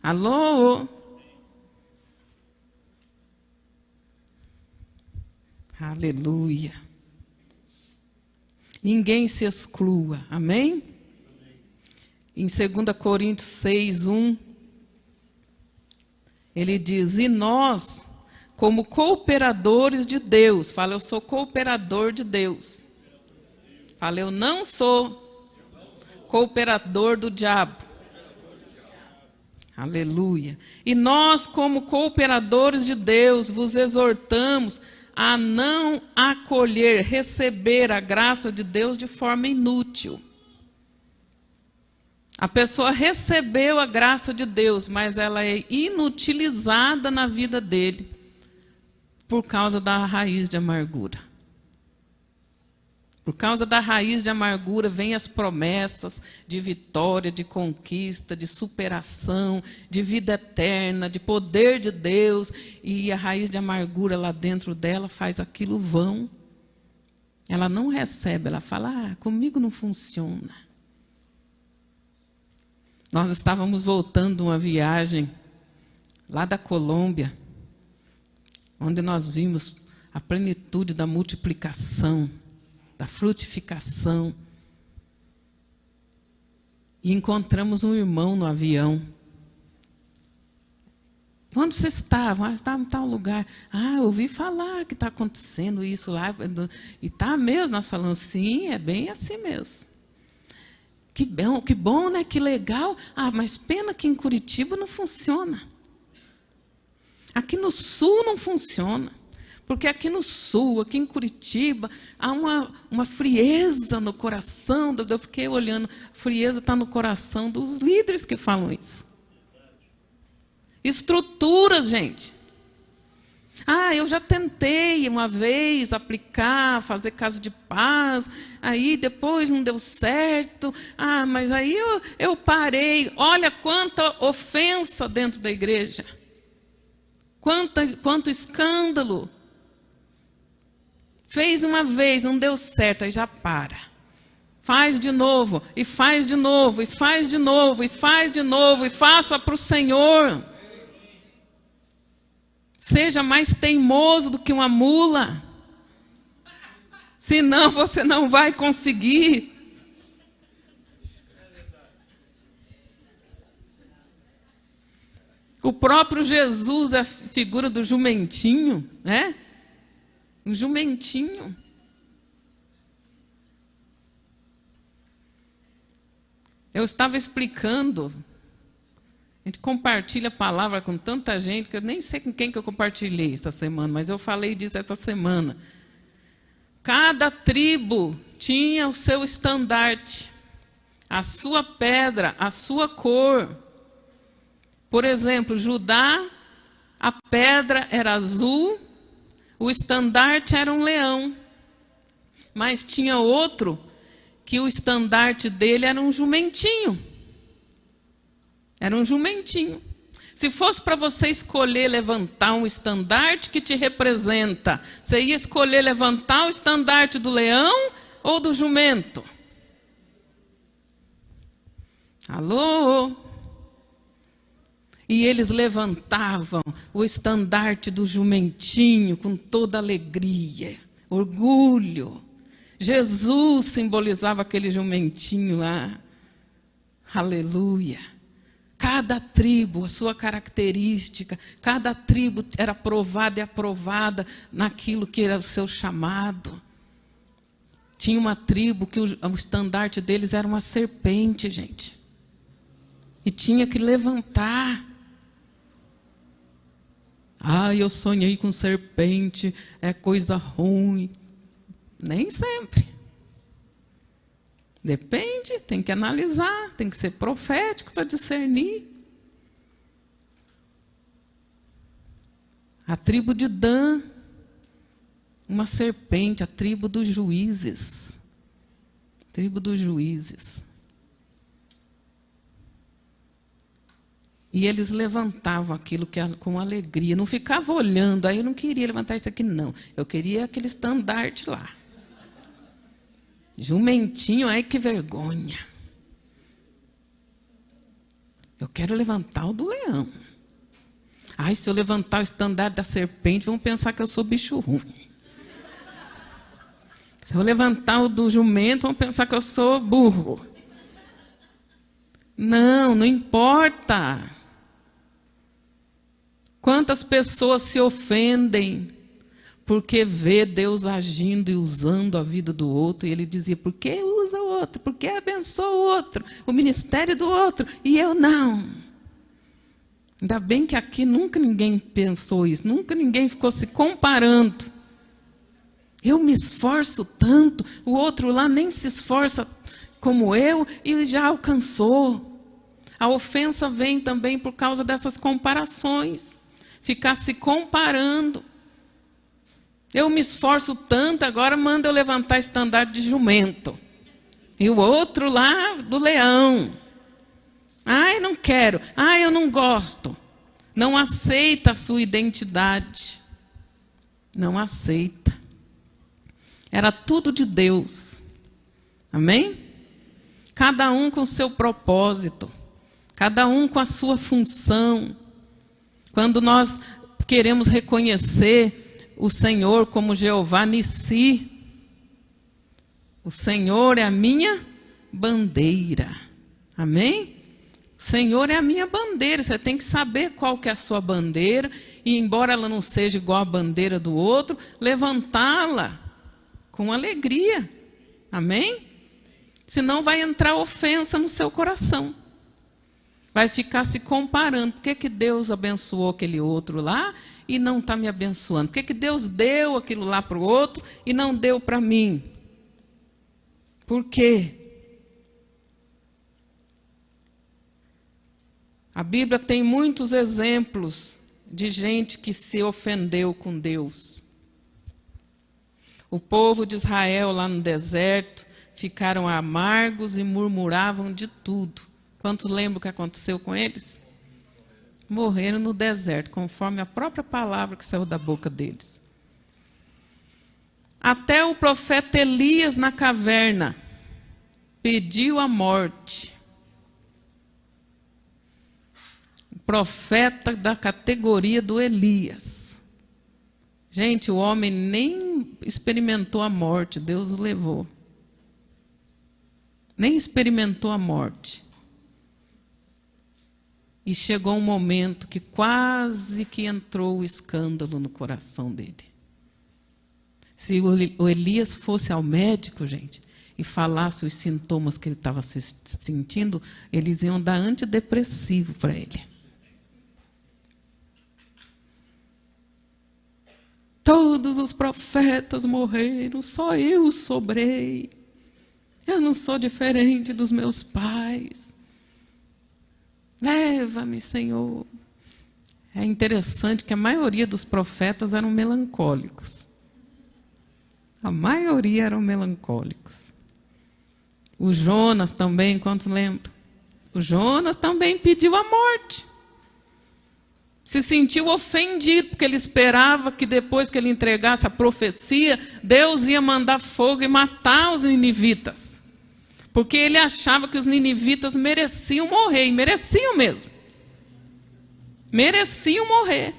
Alô? Aleluia. Ninguém se exclua, amém? Em 2 Coríntios 6:1, ele diz, e nós, como cooperadores de Deus, fala, eu sou cooperador de Deus. Fala, eu não sou cooperador do diabo. Aleluia. E nós, como cooperadores de Deus, vos exortamos a não acolher, receber a graça de Deus de forma inútil. A pessoa recebeu a graça de Deus, mas ela é inutilizada na vida dele por causa da raiz de amargura. Por causa da raiz de amargura, vêm as promessas de vitória, de conquista, de superação, de vida eterna, de poder de Deus. E a raiz de amargura lá dentro dela faz aquilo vão. Ela não recebe, ela fala, comigo não funciona. Nós estávamos voltando de uma viagem lá da Colômbia, onde nós vimos a plenitude da multiplicação, da frutificação. E encontramos um irmão no avião. Onde vocês estavam? Estava em tal lugar. Eu ouvi falar que está acontecendo isso lá. E está mesmo? Nós falamos, sim, é bem assim mesmo. Que bom, né? Que legal. Mas pena que em Curitiba não funciona. Aqui no Sul não funciona. Porque aqui no Sul, aqui em Curitiba, há uma frieza no coração. Eu fiquei olhando, a frieza está no coração dos líderes que falam isso. Estruturas, gente. Eu já tentei uma vez aplicar, fazer casa de paz, aí depois não deu certo. Mas aí eu parei. Olha quanta ofensa dentro da igreja. Quanto escândalo. Fez uma vez, não deu certo, aí já para. Faz de novo, e faz de novo, e faz de novo, e faz de novo, e faça para o Senhor. Seja mais teimoso do que uma mula. Senão você não vai conseguir. O próprio Jesus é a figura do jumentinho, né? Um jumentinho. Eu estava explicando, a gente compartilha a palavra com tanta gente, que eu nem sei com quem que eu compartilhei essa semana, mas eu falei disso essa semana. Cada tribo tinha o seu estandarte, a sua pedra, a sua cor. Por exemplo, Judá, a pedra era azul, o estandarte era um leão, mas tinha outro que o estandarte dele era um jumentinho. Era um jumentinho. Se fosse para você escolher levantar um estandarte que te representa, você ia escolher levantar o estandarte do leão ou do jumento? Alô? E eles levantavam o estandarte do jumentinho com toda alegria, orgulho. Jesus simbolizava aquele jumentinho lá. Aleluia. Cada tribo, a sua característica, cada tribo era provada e aprovada naquilo que era o seu chamado. Tinha uma tribo que o estandarte deles era uma serpente, gente. E tinha que levantar. Eu sonhei com serpente, é coisa ruim. Nem sempre. Depende, tem que analisar, tem que ser profético para discernir. A tribo de Dan, uma serpente, a tribo dos juízes. Tribo dos juízes. E eles levantavam aquilo com alegria, não ficava olhando, eu não queria levantar isso aqui, não. Eu queria aquele estandarte lá. Jumentinho, ai que vergonha. Eu quero levantar o do leão. Se eu levantar o estandarte da serpente, vão pensar que eu sou bicho ruim. Se eu levantar o do jumento, vão pensar que eu sou burro. Não importa. Quantas pessoas se ofendem porque vê Deus agindo e usando a vida do outro, e ele dizia, por que usa o outro? Por que abençoa o outro? O ministério do outro, e eu não. Ainda bem que aqui nunca ninguém pensou isso, nunca ninguém ficou se comparando. Eu me esforço tanto, o outro lá nem se esforça como eu e já alcançou. A ofensa vem também por causa dessas comparações. Ficar se comparando. Eu me esforço tanto, agora manda eu levantar estandarte de jumento. E o outro lá do leão. Ai, não quero. Ai, eu não gosto. Não aceita a sua identidade. Não aceita. Era tudo de Deus. Amém? Cada um com o seu propósito. Cada um com a sua função. Quando nós queremos reconhecer o Senhor como Jeová Nissi, o Senhor é a minha bandeira. Amém? O Senhor é a minha bandeira. Você tem que saber qual que é a sua bandeira. E embora ela não seja igual à bandeira do outro, levantá-la com alegria. Amém? Senão vai entrar ofensa no seu coração. Vai ficar se comparando. Por que Deus abençoou aquele outro lá e não está me abençoando? Por que Deus deu aquilo lá para o outro e não deu para mim? Por quê? A Bíblia tem muitos exemplos de gente que se ofendeu com Deus. O povo de Israel lá no deserto ficaram amargos e murmuravam de tudo. Quantos lembram o que aconteceu com eles? Morreram no deserto, conforme a própria palavra que saiu da boca deles. Até o profeta Elias na caverna pediu a morte. Profeta da categoria do Elias. Gente, o homem nem experimentou a morte, Deus o levou. Nem experimentou a morte. E chegou um momento que quase que entrou o escândalo no coração dele. Se o Elias fosse ao médico, gente, e falasse os sintomas que ele estava sentindo, eles iam dar antidepressivo para ele. Todos os profetas morreram, só eu sobrei. Eu não sou diferente dos meus pais. Leva-me, Senhor. É interessante que a maioria dos profetas eram melancólicos. A maioria eram melancólicos. O Jonas também, quantos lembram? O Jonas também pediu a morte. Se sentiu ofendido, porque ele esperava que depois que ele entregasse a profecia, Deus ia mandar fogo e matar os ninivitas. Porque ele achava que os ninivitas mereciam morrer, e mereciam mesmo. Mereciam morrer.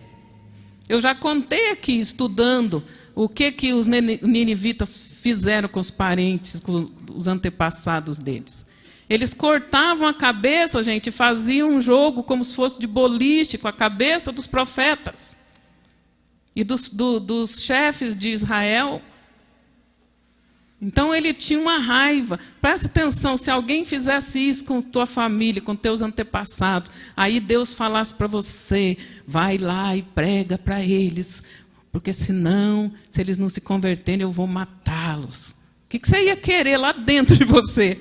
Eu já contei aqui, estudando, o que os ninivitas fizeram com os parentes, com os antepassados deles. Eles cortavam a cabeça, gente, e faziam um jogo como se fosse de boliche com a cabeça dos profetas. E dos chefes de Israel. Então ele tinha uma raiva. Presta atenção, se alguém fizesse isso com tua família, com teus antepassados, aí Deus falasse para você, vai lá e prega para eles, porque senão, se eles não se converterem, eu vou matá-los. O que você ia querer lá dentro de você?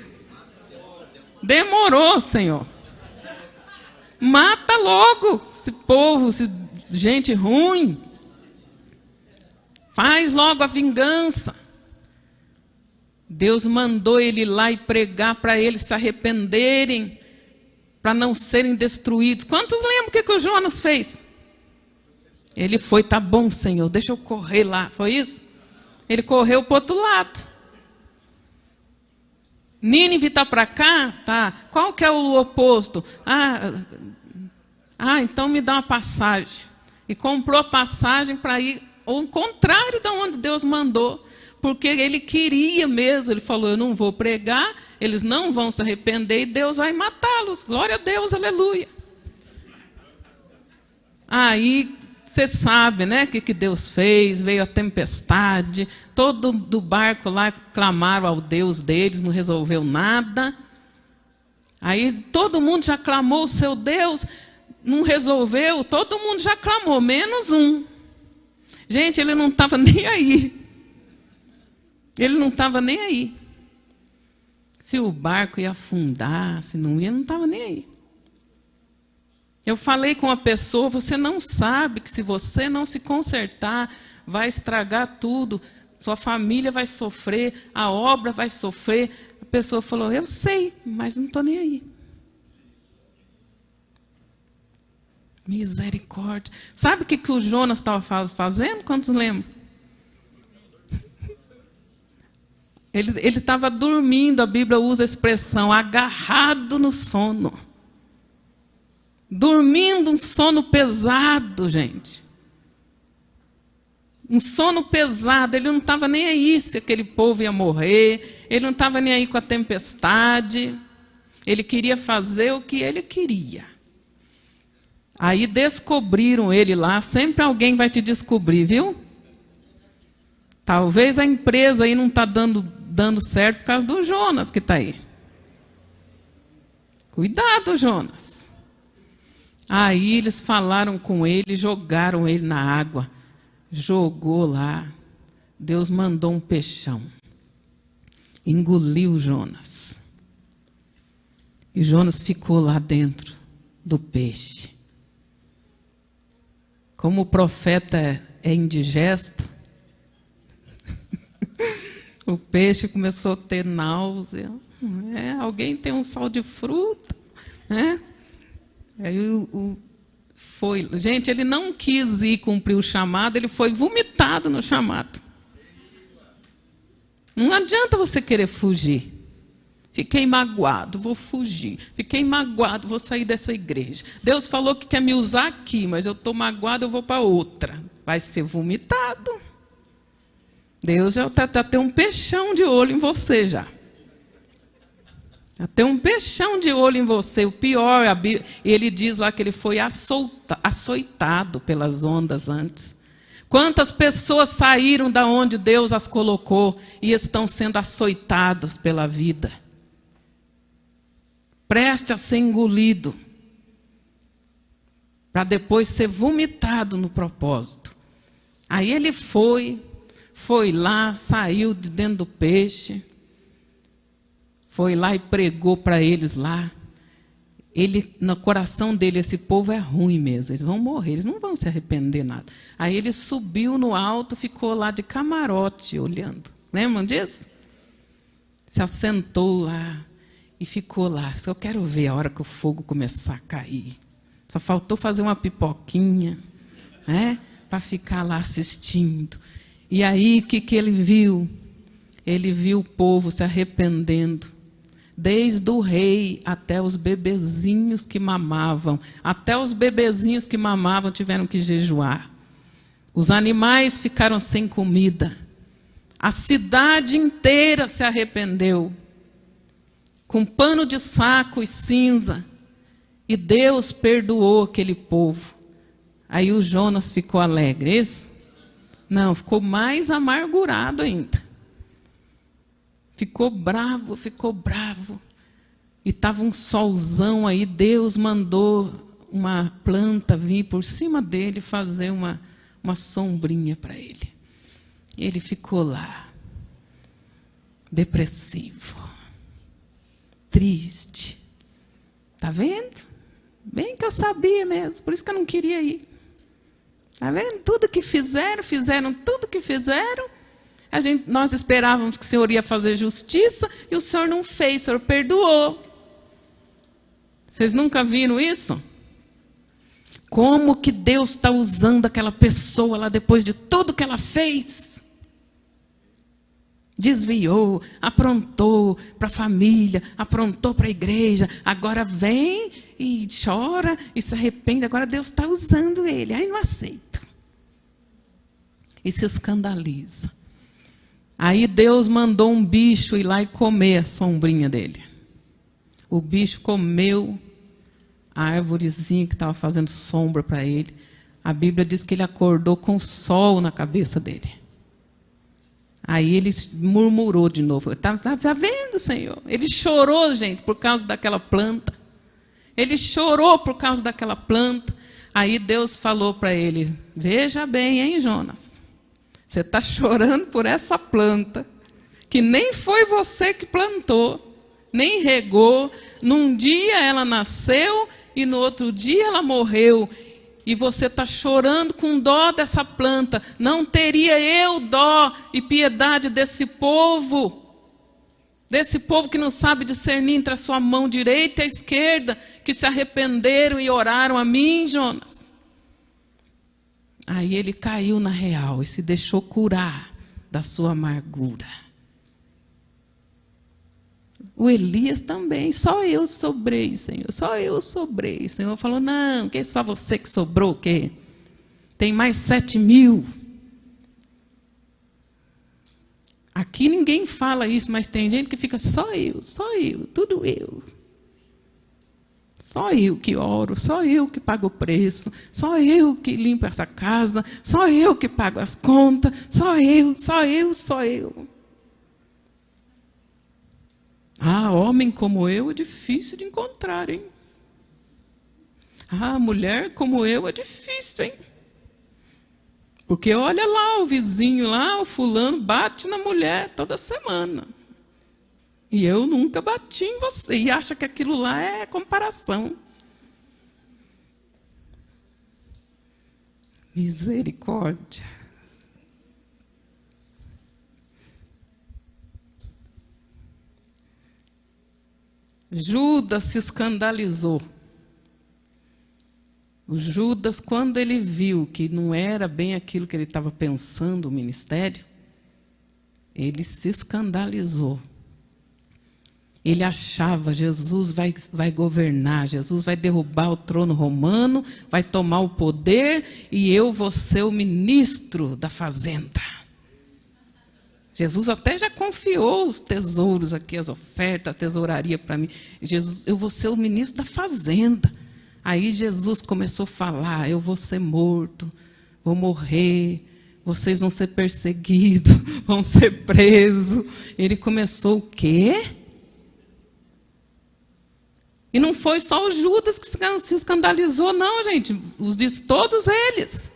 Demorou, Senhor. Mata logo esse povo, gente ruim. Faz logo a vingança. Deus mandou ele ir lá e pregar para eles se arrependerem, para não serem destruídos. Quantos lembram o que o Jonas fez? Ele foi, tá bom, Senhor, deixa eu correr lá. Foi isso? Ele correu para o outro lado. Nínive está para cá? Tá. Qual que é o oposto? Então me dá uma passagem. E comprou a passagem para ir ao contrário de onde Deus mandou. Porque ele queria mesmo. Ele falou, eu não vou pregar, eles não vão se arrepender e Deus vai matá-los. Glória a Deus, aleluia. Aí, você sabe, né, o que Deus fez, veio a tempestade, todo do barco lá clamaram ao Deus deles, não resolveu nada. Aí todo mundo já clamou o seu Deus, não resolveu, todo mundo já clamou, menos um. Gente, ele não estava nem aí. Ele não estava nem aí. Se o barco ia afundar, se não ia, não estava nem aí. Eu falei com uma pessoa, você não sabe que se você não se consertar, vai estragar tudo, sua família vai sofrer, a obra vai sofrer. A pessoa falou, eu sei, mas não estou nem aí. Misericórdia. Sabe o que o Jonas estava fazendo? Quantos lembram? Ele estava dormindo, a Bíblia usa a expressão, agarrado no sono. Dormindo um sono pesado, gente. Um sono pesado, ele não estava nem aí se aquele povo ia morrer, ele não estava nem aí com a tempestade, ele queria fazer o que ele queria. Aí descobriram ele lá, sempre alguém vai te descobrir, viu? Talvez a empresa aí não está dando certo por causa do Jonas que está aí. Cuidado, Jonas. Aí eles falaram com ele, jogaram ele na água. Jogou lá. Deus mandou um peixão. Engoliu Jonas. E Jonas ficou lá dentro do peixe. Como o profeta é indigesto, o peixe começou a ter náusea. Alguém tem um sal de fruta, né? Aí foi. Gente, ele não quis ir cumprir o chamado, ele foi vomitado no chamado. Não adianta você querer fugir. Fiquei magoado, vou fugir. Fiquei magoado, vou sair dessa igreja. Deus falou que quer me usar aqui, mas eu estou magoado, eu vou para outra. Vai ser vomitado. Deus já tem um peixão de olho em você já. Já tem um peixão de olho em você. O pior, ele diz lá que ele foi açoitado pelas ondas antes. Quantas pessoas saíram da onde Deus as colocou e estão sendo açoitadas pela vida? Preste a ser engolido, para depois ser vomitado no propósito. Aí ele foi lá, saiu de dentro do peixe, foi lá e pregou para eles lá. No coração dele, esse povo é ruim mesmo, eles vão morrer, eles não vão se arrepender nada. Aí ele subiu no alto, ficou lá de camarote olhando. Lembram disso? Se assentou lá e ficou lá. Só quero ver a hora que o fogo começar a cair. Só faltou fazer uma pipoquinha, né, para ficar lá assistindo. E aí, o que ele viu? Ele viu o povo se arrependendo. Desde o rei até os bebezinhos que mamavam. Até os bebezinhos que mamavam tiveram que jejuar. Os animais ficaram sem comida. A cidade inteira se arrependeu. Com pano de saco e cinza. E Deus perdoou aquele povo. Aí o Jonas ficou alegre, isso? Não, ficou mais amargurado ainda. Ficou bravo. E estava um solzão aí, Deus mandou uma planta vir por cima dele fazer uma sombrinha para ele. Ele ficou lá, depressivo, triste. Está vendo? Bem que eu sabia mesmo, por isso que eu não queria ir. Está vendo? Tudo que fizeram tudo que fizeram. Nós esperávamos que o Senhor ia fazer justiça e o Senhor não fez, o Senhor perdoou. Vocês nunca viram isso? Como que Deus está usando aquela pessoa lá depois de tudo que ela fez? Desviou, aprontou para a família, aprontou para a igreja, agora vem e chora e se arrepende, agora Deus está usando ele, aí não aceito. E se escandaliza. Aí Deus mandou um bicho ir lá e comer a sombrinha dele. O bicho comeu a árvorezinha que estava fazendo sombra para ele. A Bíblia diz que ele acordou com o sol na cabeça dele. Aí ele murmurou de novo. Tá vendo, Senhor? Ele chorou, gente, por causa daquela planta. Ele chorou por causa daquela planta. Aí Deus falou para ele, veja bem, hein, Jonas? Você está chorando por essa planta, que nem foi você que plantou. nem regou. Num dia ela nasceu e no outro dia ela morreu. E você está chorando com dó dessa planta. Não teria eu dó e piedade desse povo? Desse povo que não sabe discernir entre a sua mão direita e a esquerda, que se arrependeram e oraram a mim, Jonas. Aí ele caiu na real e se deixou curar da sua amargura. O Elias também, só eu sobrei, Senhor, só eu sobrei. O Senhor falou, não, que é só você que sobrou, o quê? Tem mais 7.000. Aqui ninguém fala isso, mas tem gente que fica, só eu, tudo eu. Só eu que oro, só eu que pago o preço, só eu que limpo essa casa, só eu que pago as contas, só eu. Ah, homem como eu é difícil de encontrar, hein? Ah, mulher como eu é difícil, hein? Porque olha lá, o vizinho lá, o fulano, bate na mulher toda semana. E eu nunca bati em você. E acha que aquilo lá é comparação. Misericórdia. Judas se escandalizou. O Judas, quando ele viu que não era bem aquilo que ele estava pensando, o ministério, ele se escandalizou. Ele achava, Jesus vai governar, Jesus vai derrubar o trono romano, vai tomar o poder e eu vou ser o ministro da fazenda. Jesus até já confiou os tesouros aqui, as ofertas, a tesouraria para mim. Jesus, eu vou ser o ministro da fazenda. Aí Jesus começou a falar, eu vou ser morto, vou morrer, vocês vão ser perseguidos, vão ser presos. Ele começou o quê? E não foi só o Judas que se escandalizou, não, gente. Todos eles.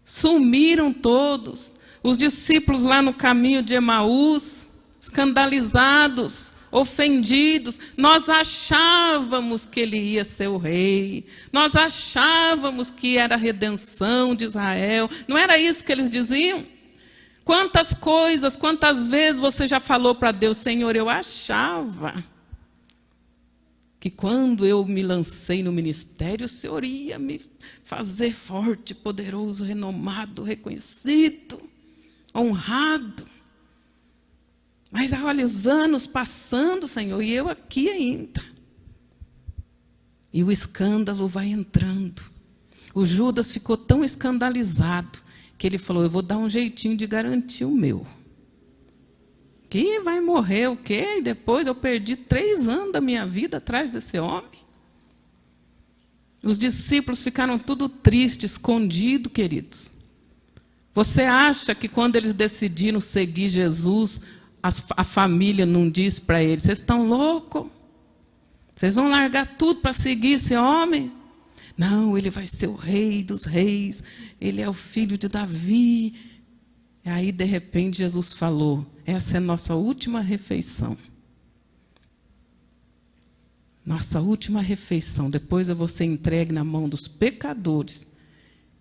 Sumiram todos. Os discípulos lá no caminho de Emaús, escandalizados, ofendidos. Nós achávamos que ele ia ser o rei. Nós achávamos que era a redenção de Israel. Não era isso que eles diziam? Quantas coisas, quantas vezes você já falou para Deus, Senhor, eu achava que quando eu me lancei no ministério, o Senhor ia me fazer forte, poderoso, renomado, reconhecido, honrado. Mas olha os anos passando, Senhor, e eu aqui ainda. E o escândalo vai entrando. O Judas ficou tão escandalizado que ele falou, eu vou dar um jeitinho de garantir o meu. Que vai morrer o quê? E depois eu perdi 3 anos da minha vida atrás desse homem. Os discípulos ficaram tudo tristes, escondidos, queridos. Você acha que quando eles decidiram seguir Jesus, a família não disse para eles, vocês estão loucos? Vocês vão largar tudo para seguir esse homem? Não, ele vai ser o rei dos reis, ele é o filho de Davi. E aí, de repente, Jesus falou, essa é a nossa última refeição. Nossa última refeição. Depois eu vou ser entregue na mão dos pecadores.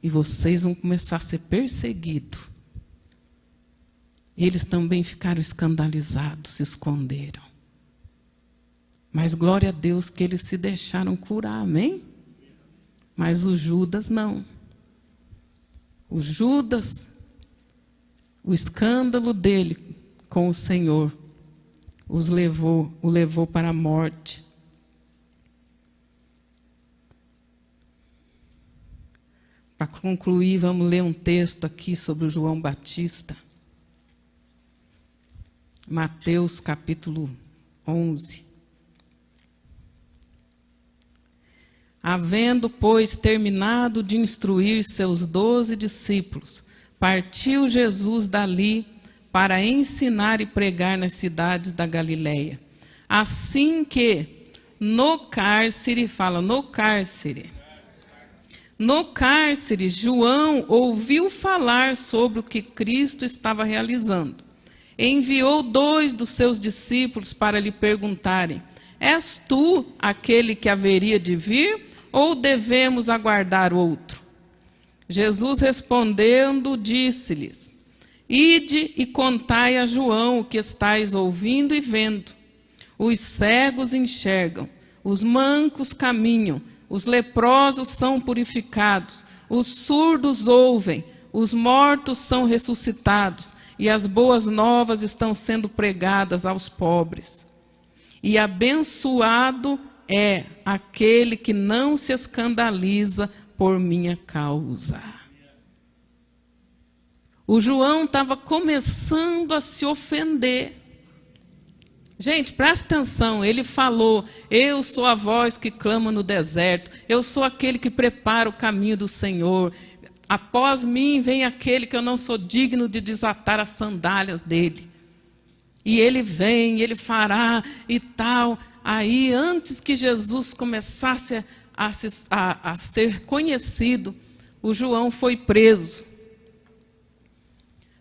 E vocês vão começar a ser perseguidos. Eles também ficaram escandalizados, se esconderam. Mas glória a Deus que eles se deixaram curar, amém? Mas o Judas não. O Judas, o escândalo dele com o Senhor, o levou para a morte. Para concluir, vamos ler um texto aqui sobre o João Batista. Mateus capítulo 11. Havendo, pois, terminado de instruir seus 12 discípulos, partiu Jesus dali para ensinar e pregar nas cidades da Galileia. Assim que no cárcere, no cárcere, João ouviu falar sobre o que Cristo estava realizando. enviou 2 dos seus discípulos para lhe perguntarem: és tu aquele que haveria de vir, ou devemos aguardar outro? Jesus respondendo, disse-lhes: ide e contai a João o que estáis ouvindo e vendo. Os cegos enxergam, os mancos caminham, os leprosos são purificados, os surdos ouvem, os mortos são ressuscitados, e as boas novas estão sendo pregadas aos pobres. E abençoado é aquele que não se escandaliza por minha causa. O João estava começando a se ofender. Gente, presta atenção, ele falou: eu sou a voz que clama no deserto, eu sou aquele que prepara o caminho do Senhor. Após mim vem aquele que eu não sou digno de desatar as sandálias dele. E ele vem, ele fará e tal. Aí, antes que Jesus começasse a ser conhecido, o João foi preso.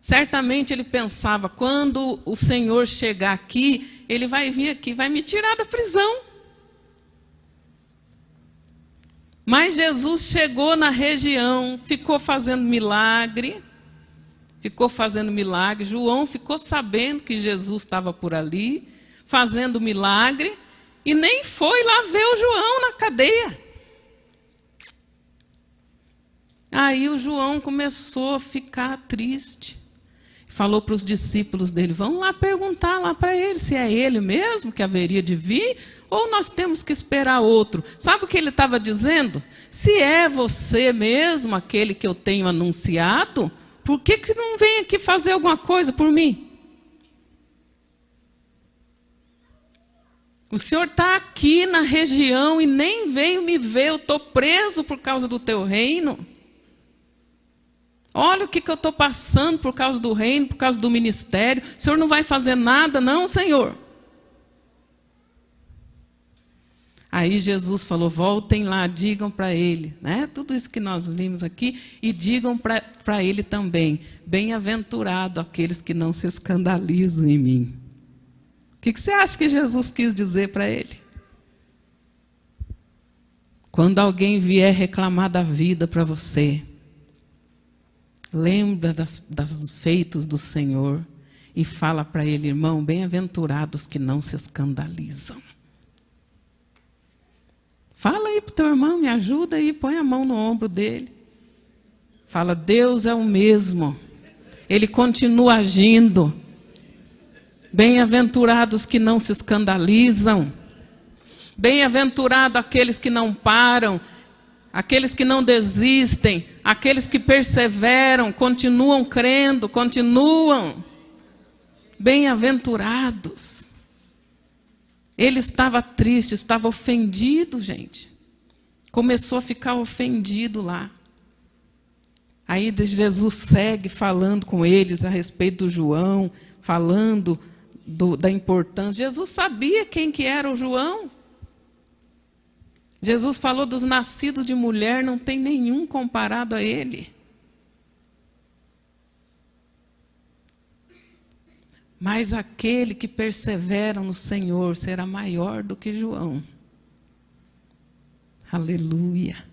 Certamente ele pensava: quando o Senhor chegar aqui, ele vai vir aqui, vai me tirar da prisão. Mas Jesus chegou na região, ficou fazendo milagre. João ficou sabendo que Jesus estava por ali, fazendo milagre, e nem foi lá ver o João na cadeia. Aí o João começou a ficar triste. Falou para os discípulos dele: vão lá perguntar lá para ele se é ele mesmo que haveria de vir, ou nós temos que esperar outro. Sabe o que ele estava dizendo? Se é você mesmo aquele que eu tenho anunciado, por que não vem aqui fazer alguma coisa por mim? O Senhor está aqui na região e nem veio me ver, eu estou preso por causa do teu reino. Olha o que eu estou passando por causa do reino, por causa do ministério. O Senhor não vai fazer nada, não, Senhor? Aí Jesus falou: voltem lá, digam para ele, né? Tudo isso que nós vimos aqui, e digam para ele também: bem-aventurado aqueles que não se escandalizam em mim. O que você acha que Jesus quis dizer para ele? Quando alguém vier reclamar da vida para você, lembra dos feitos do Senhor e fala para ele: irmão, bem-aventurados que não se escandalizam. Fala aí para o teu irmão, me ajuda aí, põe a mão no ombro dele. Fala: Deus é o mesmo, Ele continua agindo. Bem-aventurados que não se escandalizam. Bem-aventurado aqueles que não param, aqueles que não desistem, aqueles que perseveram, continuam crendo, continuam. Bem-aventurados. Ele estava triste, estava ofendido, gente. Começou a ficar ofendido lá. Aí Jesus segue falando com eles a respeito do João, falando da importância. Jesus sabia quem que era o João. Jesus falou dos nascidos de mulher, não tem nenhum comparado a ele. Mas aquele que persevera no Senhor será maior do que João. Aleluia.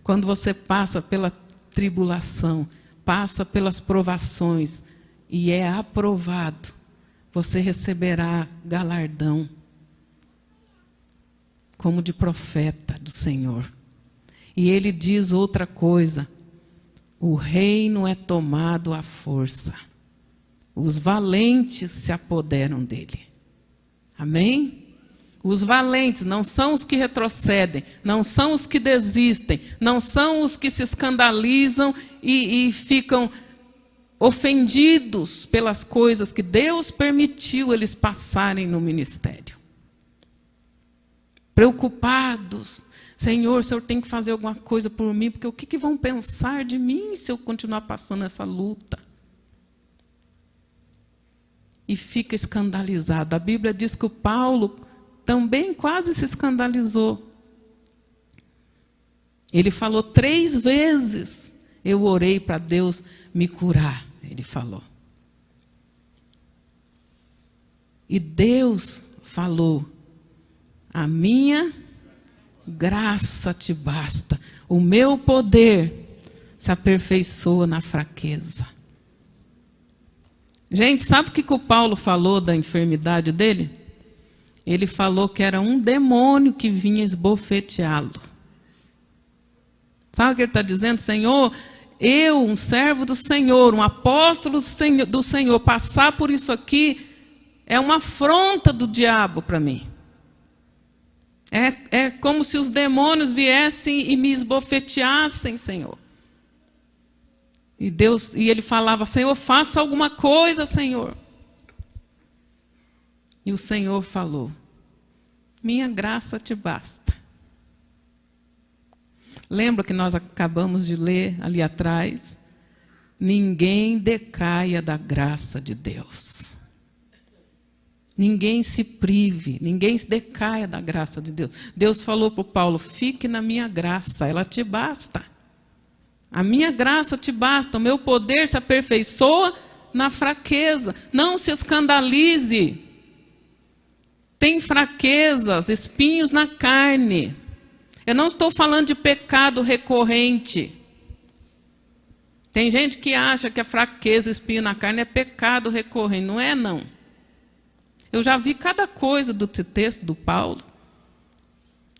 Quando você passa pela tribulação, passa pelas provações e é aprovado, você receberá galardão como de profeta do Senhor. E ele diz outra coisa: o reino é tomado à força. Os valentes se apoderam dele. Amém? Os valentes não são os que retrocedem, não são os que desistem, não são os que se escandalizam e ficam ofendidos pelas coisas que Deus permitiu eles passarem no ministério. Preocupados: Senhor, o Senhor tem que fazer alguma coisa por mim, porque o que vão pensar de mim se eu continuar passando essa luta? E fica escandalizado. A Bíblia diz que o Paulo também quase se escandalizou. Ele falou 3 vezes: eu orei para Deus me curar. Ele falou. E Deus falou: a minha graça te basta, o meu poder se aperfeiçoa na fraqueza. Gente, sabe o que o Paulo falou da enfermidade dele? Ele falou que era um demônio que vinha esbofeteá-lo. Sabe o que ele está dizendo? Senhor, eu, um servo do Senhor, um apóstolo do Senhor, passar por isso aqui é uma afronta do diabo para mim. É como se os demônios viessem e me esbofeteassem, Senhor. E ele falava: Senhor, faça alguma coisa, Senhor. E o Senhor falou: minha graça te basta. Lembra que nós acabamos de ler ali atrás? Ninguém decaia da graça de Deus. Ninguém se prive, ninguém se decaia da graça de Deus. Deus falou para o Paulo: fique na minha graça, ela te basta. A minha graça te basta, o meu poder se aperfeiçoa na fraqueza. Não se escandalize. Tem fraquezas, espinhos na carne. Eu não estou falando de pecado recorrente. Tem gente que acha que a fraqueza, espinho na carne é pecado recorrente. Não é, não. Eu já vi cada coisa do texto do Paulo.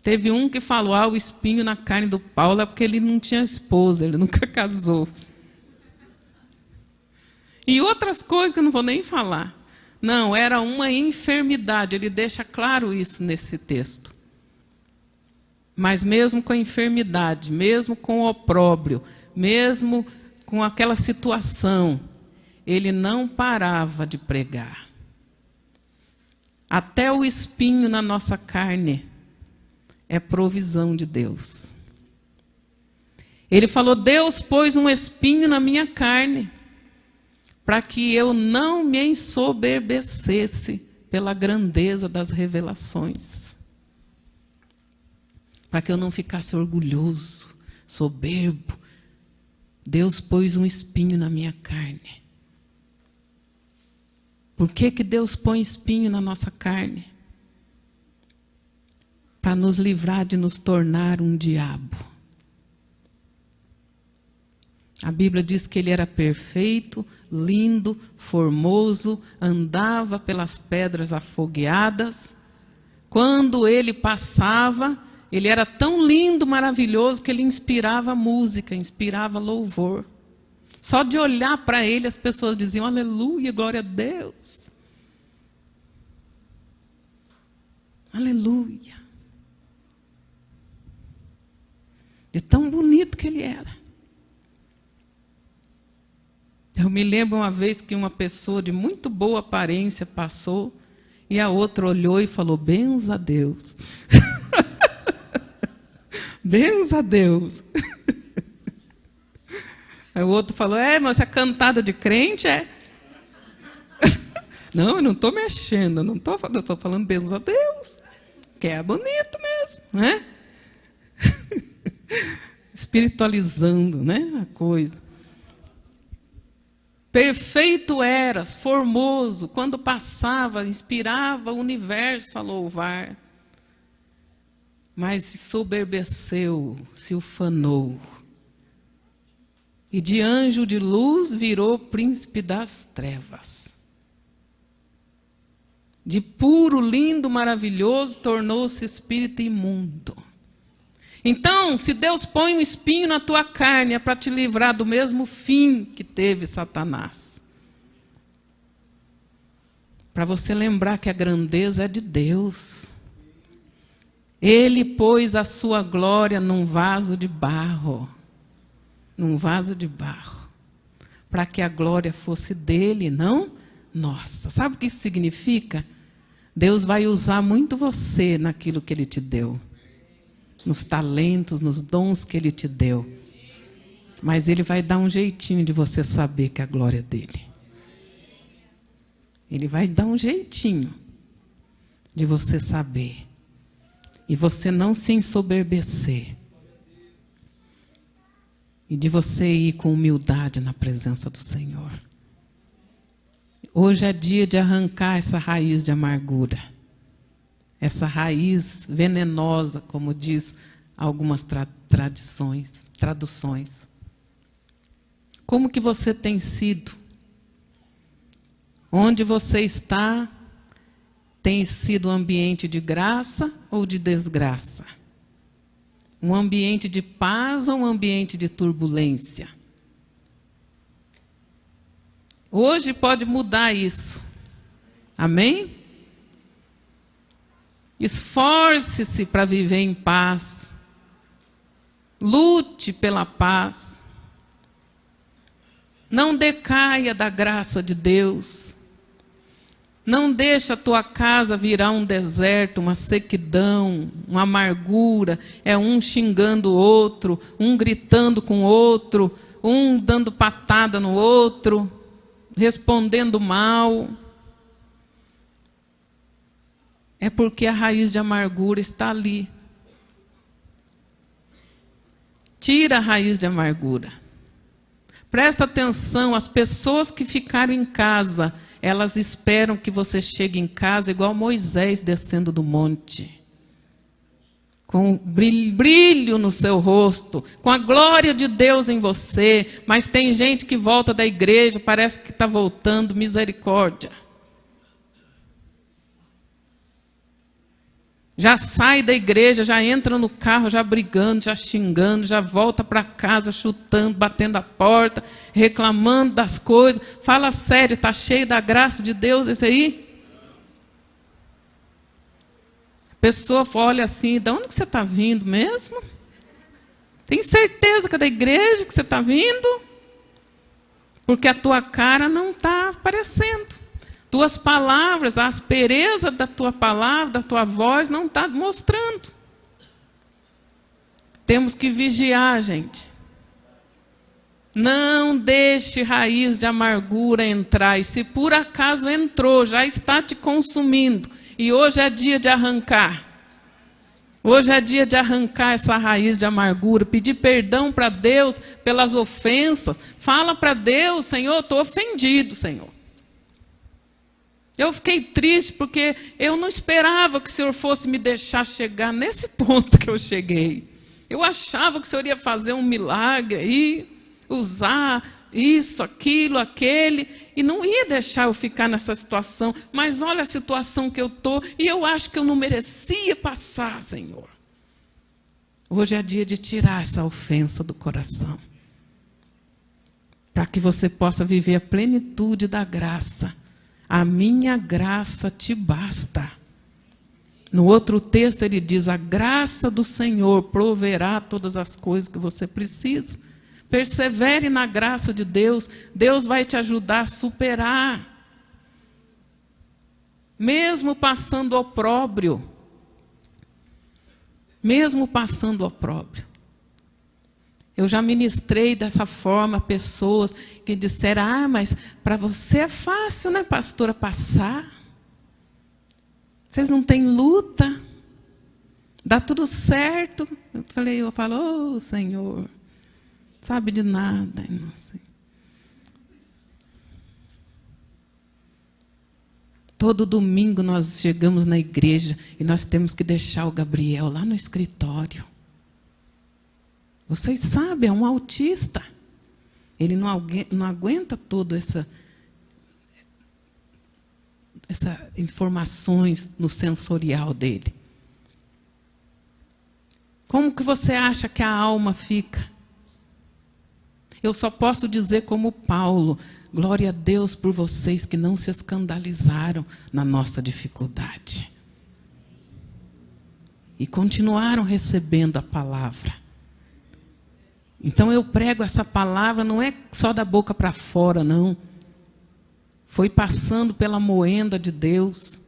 Teve um que falou: o espinho na carne do Paulo é porque ele não tinha esposa, ele nunca casou. E outras coisas que eu não vou nem falar. Não, era uma enfermidade, ele deixa claro isso nesse texto. Mas mesmo com a enfermidade, mesmo com o opróbrio, mesmo com aquela situação, ele não parava de pregar. Até o espinho na nossa carne é provisão de Deus. Ele falou: Deus pôs um espinho na minha carne, para que eu não me ensoberbecesse pela grandeza das revelações. Para que eu não ficasse orgulhoso, soberbo. Deus pôs um espinho na minha carne. Por que Deus põe espinho na nossa carne? Para nos livrar de nos tornar um diabo. A Bíblia diz que ele era perfeito, lindo, formoso, andava pelas pedras afogueadas. Quando ele passava, ele era tão lindo, maravilhoso, que ele inspirava música, inspirava louvor. Só de olhar para ele, as pessoas diziam: aleluia, glória a Deus. Aleluia. De tão bonito que ele era. Eu me lembro uma vez que uma pessoa de muito boa aparência passou e a outra olhou e falou: benza a Deus. Benza a Deus. Aí o outro falou: mas você é cantada de crente, é? Não, eu não estou mexendo, eu estou falando benza a Deus, que é bonito mesmo, né? Espiritualizando, né, a coisa. Perfeito eras, formoso, quando passava, inspirava o universo a louvar. Mas se soberbeceu, se ufanou. E de anjo de luz virou príncipe das trevas. De puro, lindo, maravilhoso, tornou-se espírito imundo. Então, se Deus põe um espinho na tua carne, é para te livrar do mesmo fim que teve Satanás. Para você lembrar que a grandeza é de Deus. Ele pôs a sua glória num vaso de barro. Num vaso de barro. Para que a glória fosse dele, não nossa. Sabe o que isso significa? Deus vai usar muito você naquilo que ele te deu. Nos talentos, nos dons que ele te deu. Mas ele vai dar um jeitinho de você saber que a glória é dele. Ele vai dar um jeitinho de você saber. E você não se ensoberbecer. E de você ir com humildade na presença do Senhor. Hoje é dia de arrancar essa raiz de amargura. Essa raiz venenosa, como diz algumas traduções. Como que você tem sido? Onde você está, tem sido um ambiente de graça ou de desgraça? Um ambiente de paz ou um ambiente de turbulência? Hoje pode mudar isso. Amém? Esforce-se para viver em paz. Lute pela paz. Não decaia da graça de Deus. Não deixe a tua casa virar um deserto, uma sequidão, uma amargura. É um xingando o outro, um gritando com o outro, um dando patada no outro, respondendo mal. É porque a raiz de amargura está ali. Tira a raiz de amargura. Presta atenção, as pessoas que ficaram em casa, elas esperam que você chegue em casa igual Moisés descendo do monte. Com brilho no seu rosto, com a glória de Deus em você. Mas tem gente que volta da igreja, parece que está voltando, misericórdia. Já sai da igreja, já entra no carro, já brigando, já xingando, já volta para casa chutando, batendo a porta, reclamando das coisas. Fala sério, está cheio da graça de Deus esse aí? A pessoa olha assim, de onde que você está vindo mesmo? Tem certeza que é da igreja que você está vindo? Porque a tua cara não está aparecendo. Tuas palavras, a aspereza da tua palavra, da tua voz, não está mostrando. Temos que vigiar, gente. Não deixe raiz de amargura entrar. E se por acaso entrou, já está te consumindo. E hoje é dia de arrancar. Hoje é dia de arrancar essa raiz de amargura. Pedir perdão para Deus pelas ofensas. Fala para Deus, Senhor, eu estou ofendido, Senhor. Eu fiquei triste porque eu não esperava que o Senhor fosse me deixar chegar nesse ponto que eu cheguei. Eu achava que o Senhor ia fazer um milagre aí, usar isso, aquilo, aquele, e não ia deixar eu ficar nessa situação. Mas olha a situação que eu estou, e eu acho que eu não merecia passar, Senhor. Hoje é dia de tirar essa ofensa do coração, para que você possa viver a plenitude da graça. A minha graça te basta. No outro texto ele diz, a graça do Senhor proverá todas as coisas que você precisa. Persevere na graça de Deus. Deus vai te ajudar a superar. Mesmo passando opróbrio. Mesmo passando opróbrio. Eu já ministrei dessa forma a pessoas que disseram, mas para você é fácil, né, pastora, passar? Vocês não têm luta? Dá tudo certo? Eu falo, oh, Senhor, sabe de nada. Não sei. Todo domingo nós chegamos na igreja e nós temos que deixar o Gabriel lá no escritório. Vocês sabem, é um autista. Ele não aguenta toda essas informações no sensorial dele. Como que você acha que a alma fica? Eu só posso dizer como Paulo, glória a Deus por vocês que não se escandalizaram na nossa dificuldade. E continuaram recebendo a palavra. Então eu prego essa palavra, não é só da boca para fora, não. Foi passando pela moenda de Deus.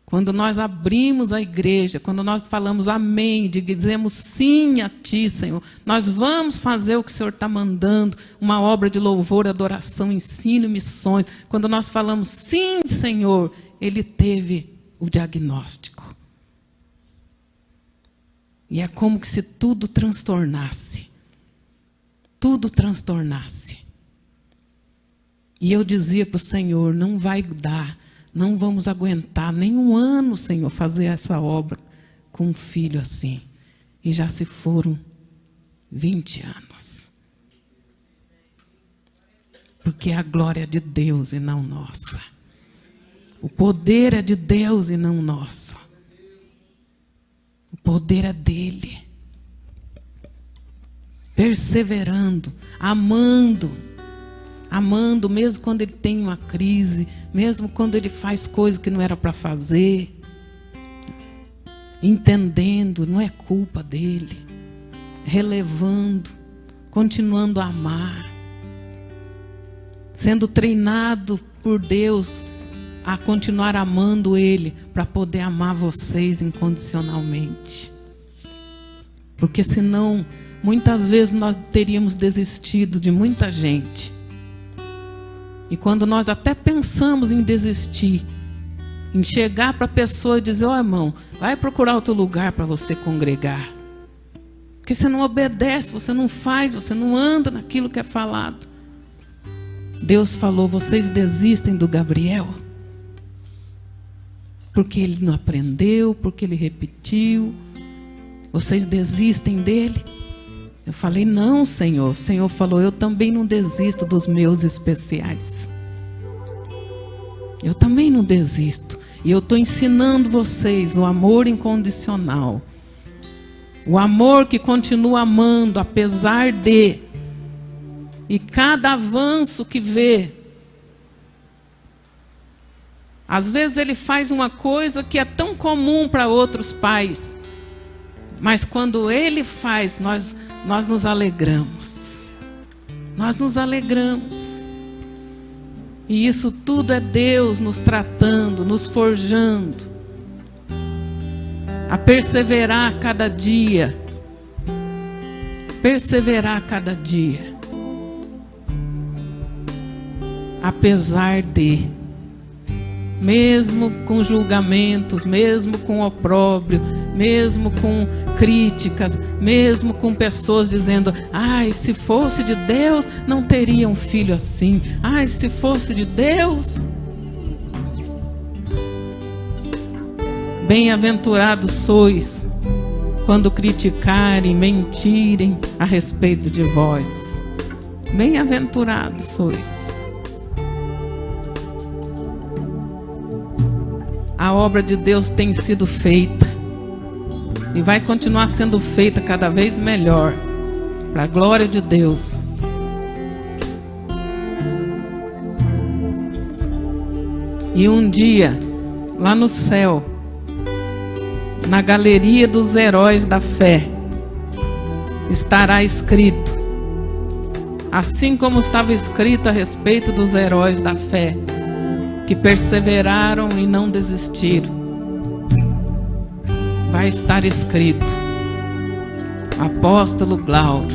Quando nós abrimos a igreja, quando nós falamos amém, dizemos sim a Ti, Senhor, nós vamos fazer o que o Senhor está mandando, uma obra de louvor, adoração, ensino e missões. Quando nós falamos sim, Senhor, Ele teve o diagnóstico. E é como se tudo transtornasse. Tudo transtornasse. E eu dizia para o Senhor, não vai dar, não vamos aguentar nem um ano, Senhor, fazer essa obra com um filho assim. E já se foram 20 anos. Porque é a glória de Deus e não nossa. O poder é de Deus e não nosso. O poder é dele. Perseverando, amando, mesmo quando ele tem uma crise, mesmo quando ele faz coisas que não era para fazer, entendendo, não é culpa dele, relevando, continuando a amar, sendo treinado por Deus a continuar amando ele, para poder amar vocês incondicionalmente. Porque senão, muitas vezes nós teríamos desistido de muita gente. E quando nós até pensamos em desistir, em chegar para a pessoa e dizer, ó irmão, vai procurar outro lugar para você congregar. Porque você não obedece, você não faz, você não anda naquilo que é falado. Deus falou, vocês desistem do Gabriel? Porque ele não aprendeu, porque ele repetiu. Vocês desistem dele? Eu falei, não, Senhor. O Senhor falou, eu também não desisto dos meus especiais. Eu também não desisto. E eu estou ensinando vocês o amor incondicional. O amor que continua amando, apesar de. E cada avanço que vê. Às vezes ele faz uma coisa que é tão comum para outros pais. Mas quando ele faz, nós nos alegramos. Nós nos alegramos. E isso tudo é Deus nos tratando, nos forjando. A perseverar a cada dia. Perseverar a cada dia. Apesar de. Mesmo com julgamentos, mesmo com opróbrio, mesmo com críticas, mesmo com pessoas dizendo, ai, se fosse de Deus, não teria um filho assim. Ai, se fosse de Deus. Bem-aventurados sois, quando criticarem, mentirem a respeito de vós. Bem-aventurados sois. A obra de Deus tem sido feita e vai continuar sendo feita cada vez melhor, para a glória de Deus. E um dia, lá no céu, na galeria dos heróis da fé, estará escrito, assim como estava escrito a respeito dos heróis da fé, que perseveraram e não desistiram. Vai estar escrito, apóstolo Glauro,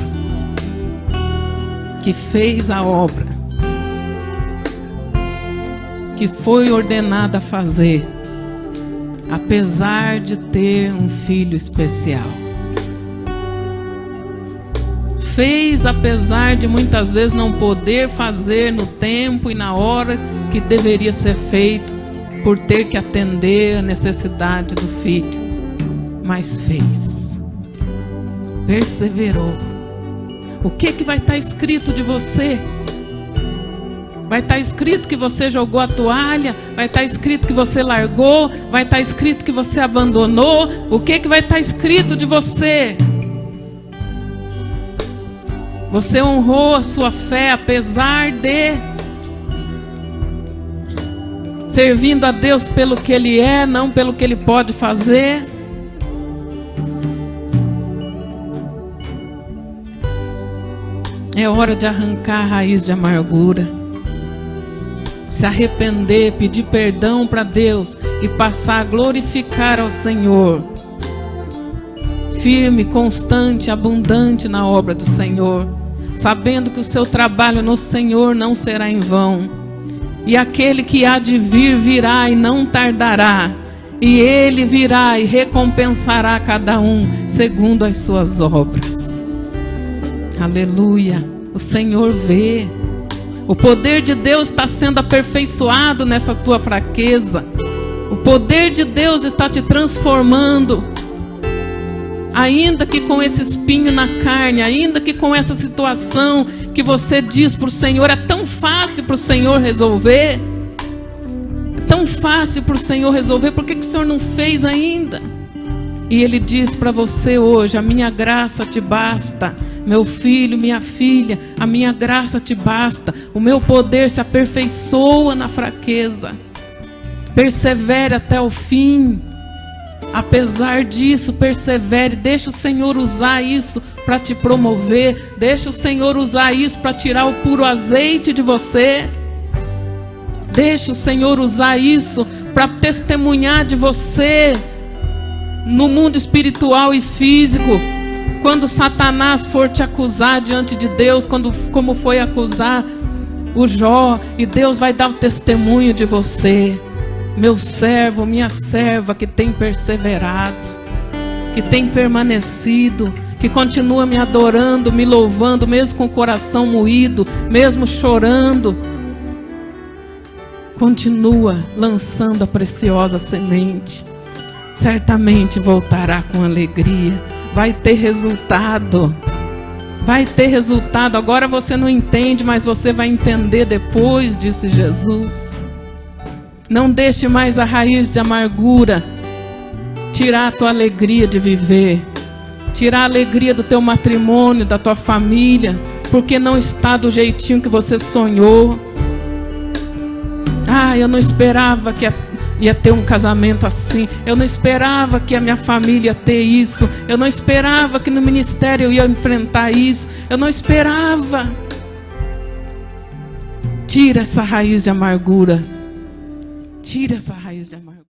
que fez a obra, que foi ordenado a fazer, apesar de ter um filho especial. Fez apesar de muitas vezes não poder fazer no tempo e na hora que deveria ser feito, por ter que atender a necessidade do filho. Mas fez. Perseverou. O que vai estar escrito de você? Vai estar escrito que você jogou a toalha? Vai estar escrito que você largou? Vai estar escrito que você abandonou? O que vai estar escrito de você? Você honrou a sua fé apesar de, servindo a Deus pelo que Ele é, não pelo que Ele pode fazer. É hora de arrancar a raiz de amargura, se arrepender, pedir perdão para Deus e passar a glorificar ao Senhor. Firme, constante, abundante na obra do Senhor, sabendo que o seu trabalho no Senhor não será em vão. E aquele que há de vir, virá e não tardará. E Ele virá e recompensará cada um segundo as suas obras. Aleluia. O Senhor vê. O poder de Deus está sendo aperfeiçoado nessa tua fraqueza. O poder de Deus está te transformando. Ainda que com esse espinho na carne, ainda que com essa situação que você diz para o Senhor, é tão fácil para o Senhor resolver. É tão fácil para o Senhor resolver, por que o Senhor não fez ainda? E Ele diz para você hoje: a minha graça te basta. Meu filho, minha filha, a minha graça te basta. O meu poder se aperfeiçoa na fraqueza. Persevere até o fim. Apesar disso, persevere. Deixa o Senhor usar isso para te promover. Deixa o Senhor usar isso para tirar o puro azeite de você. Deixa o Senhor usar isso para testemunhar de você no mundo espiritual e físico. Quando Satanás for te acusar diante de Deus, como foi acusar o Jó, e Deus vai dar o testemunho de você. Meu servo, minha serva, que tem perseverado, que tem permanecido, que continua me adorando, me louvando, mesmo com o coração moído, mesmo chorando, continua lançando a preciosa semente. Certamente voltará com alegria. Vai ter resultado. Vai ter resultado. Agora você não entende, mas você vai entender depois, disse Jesus. Não deixe mais a raiz de amargura tirar a tua alegria de viver. Tirar a alegria do teu matrimônio, da tua família, porque não está do jeitinho que você sonhou. Eu não esperava que ia ter um casamento assim. Eu não esperava que a minha família ia ter isso. Eu não esperava que no ministério eu ia enfrentar isso. Eu não esperava. Tira essa raiz de amargura. Tira essa raiz de amargura.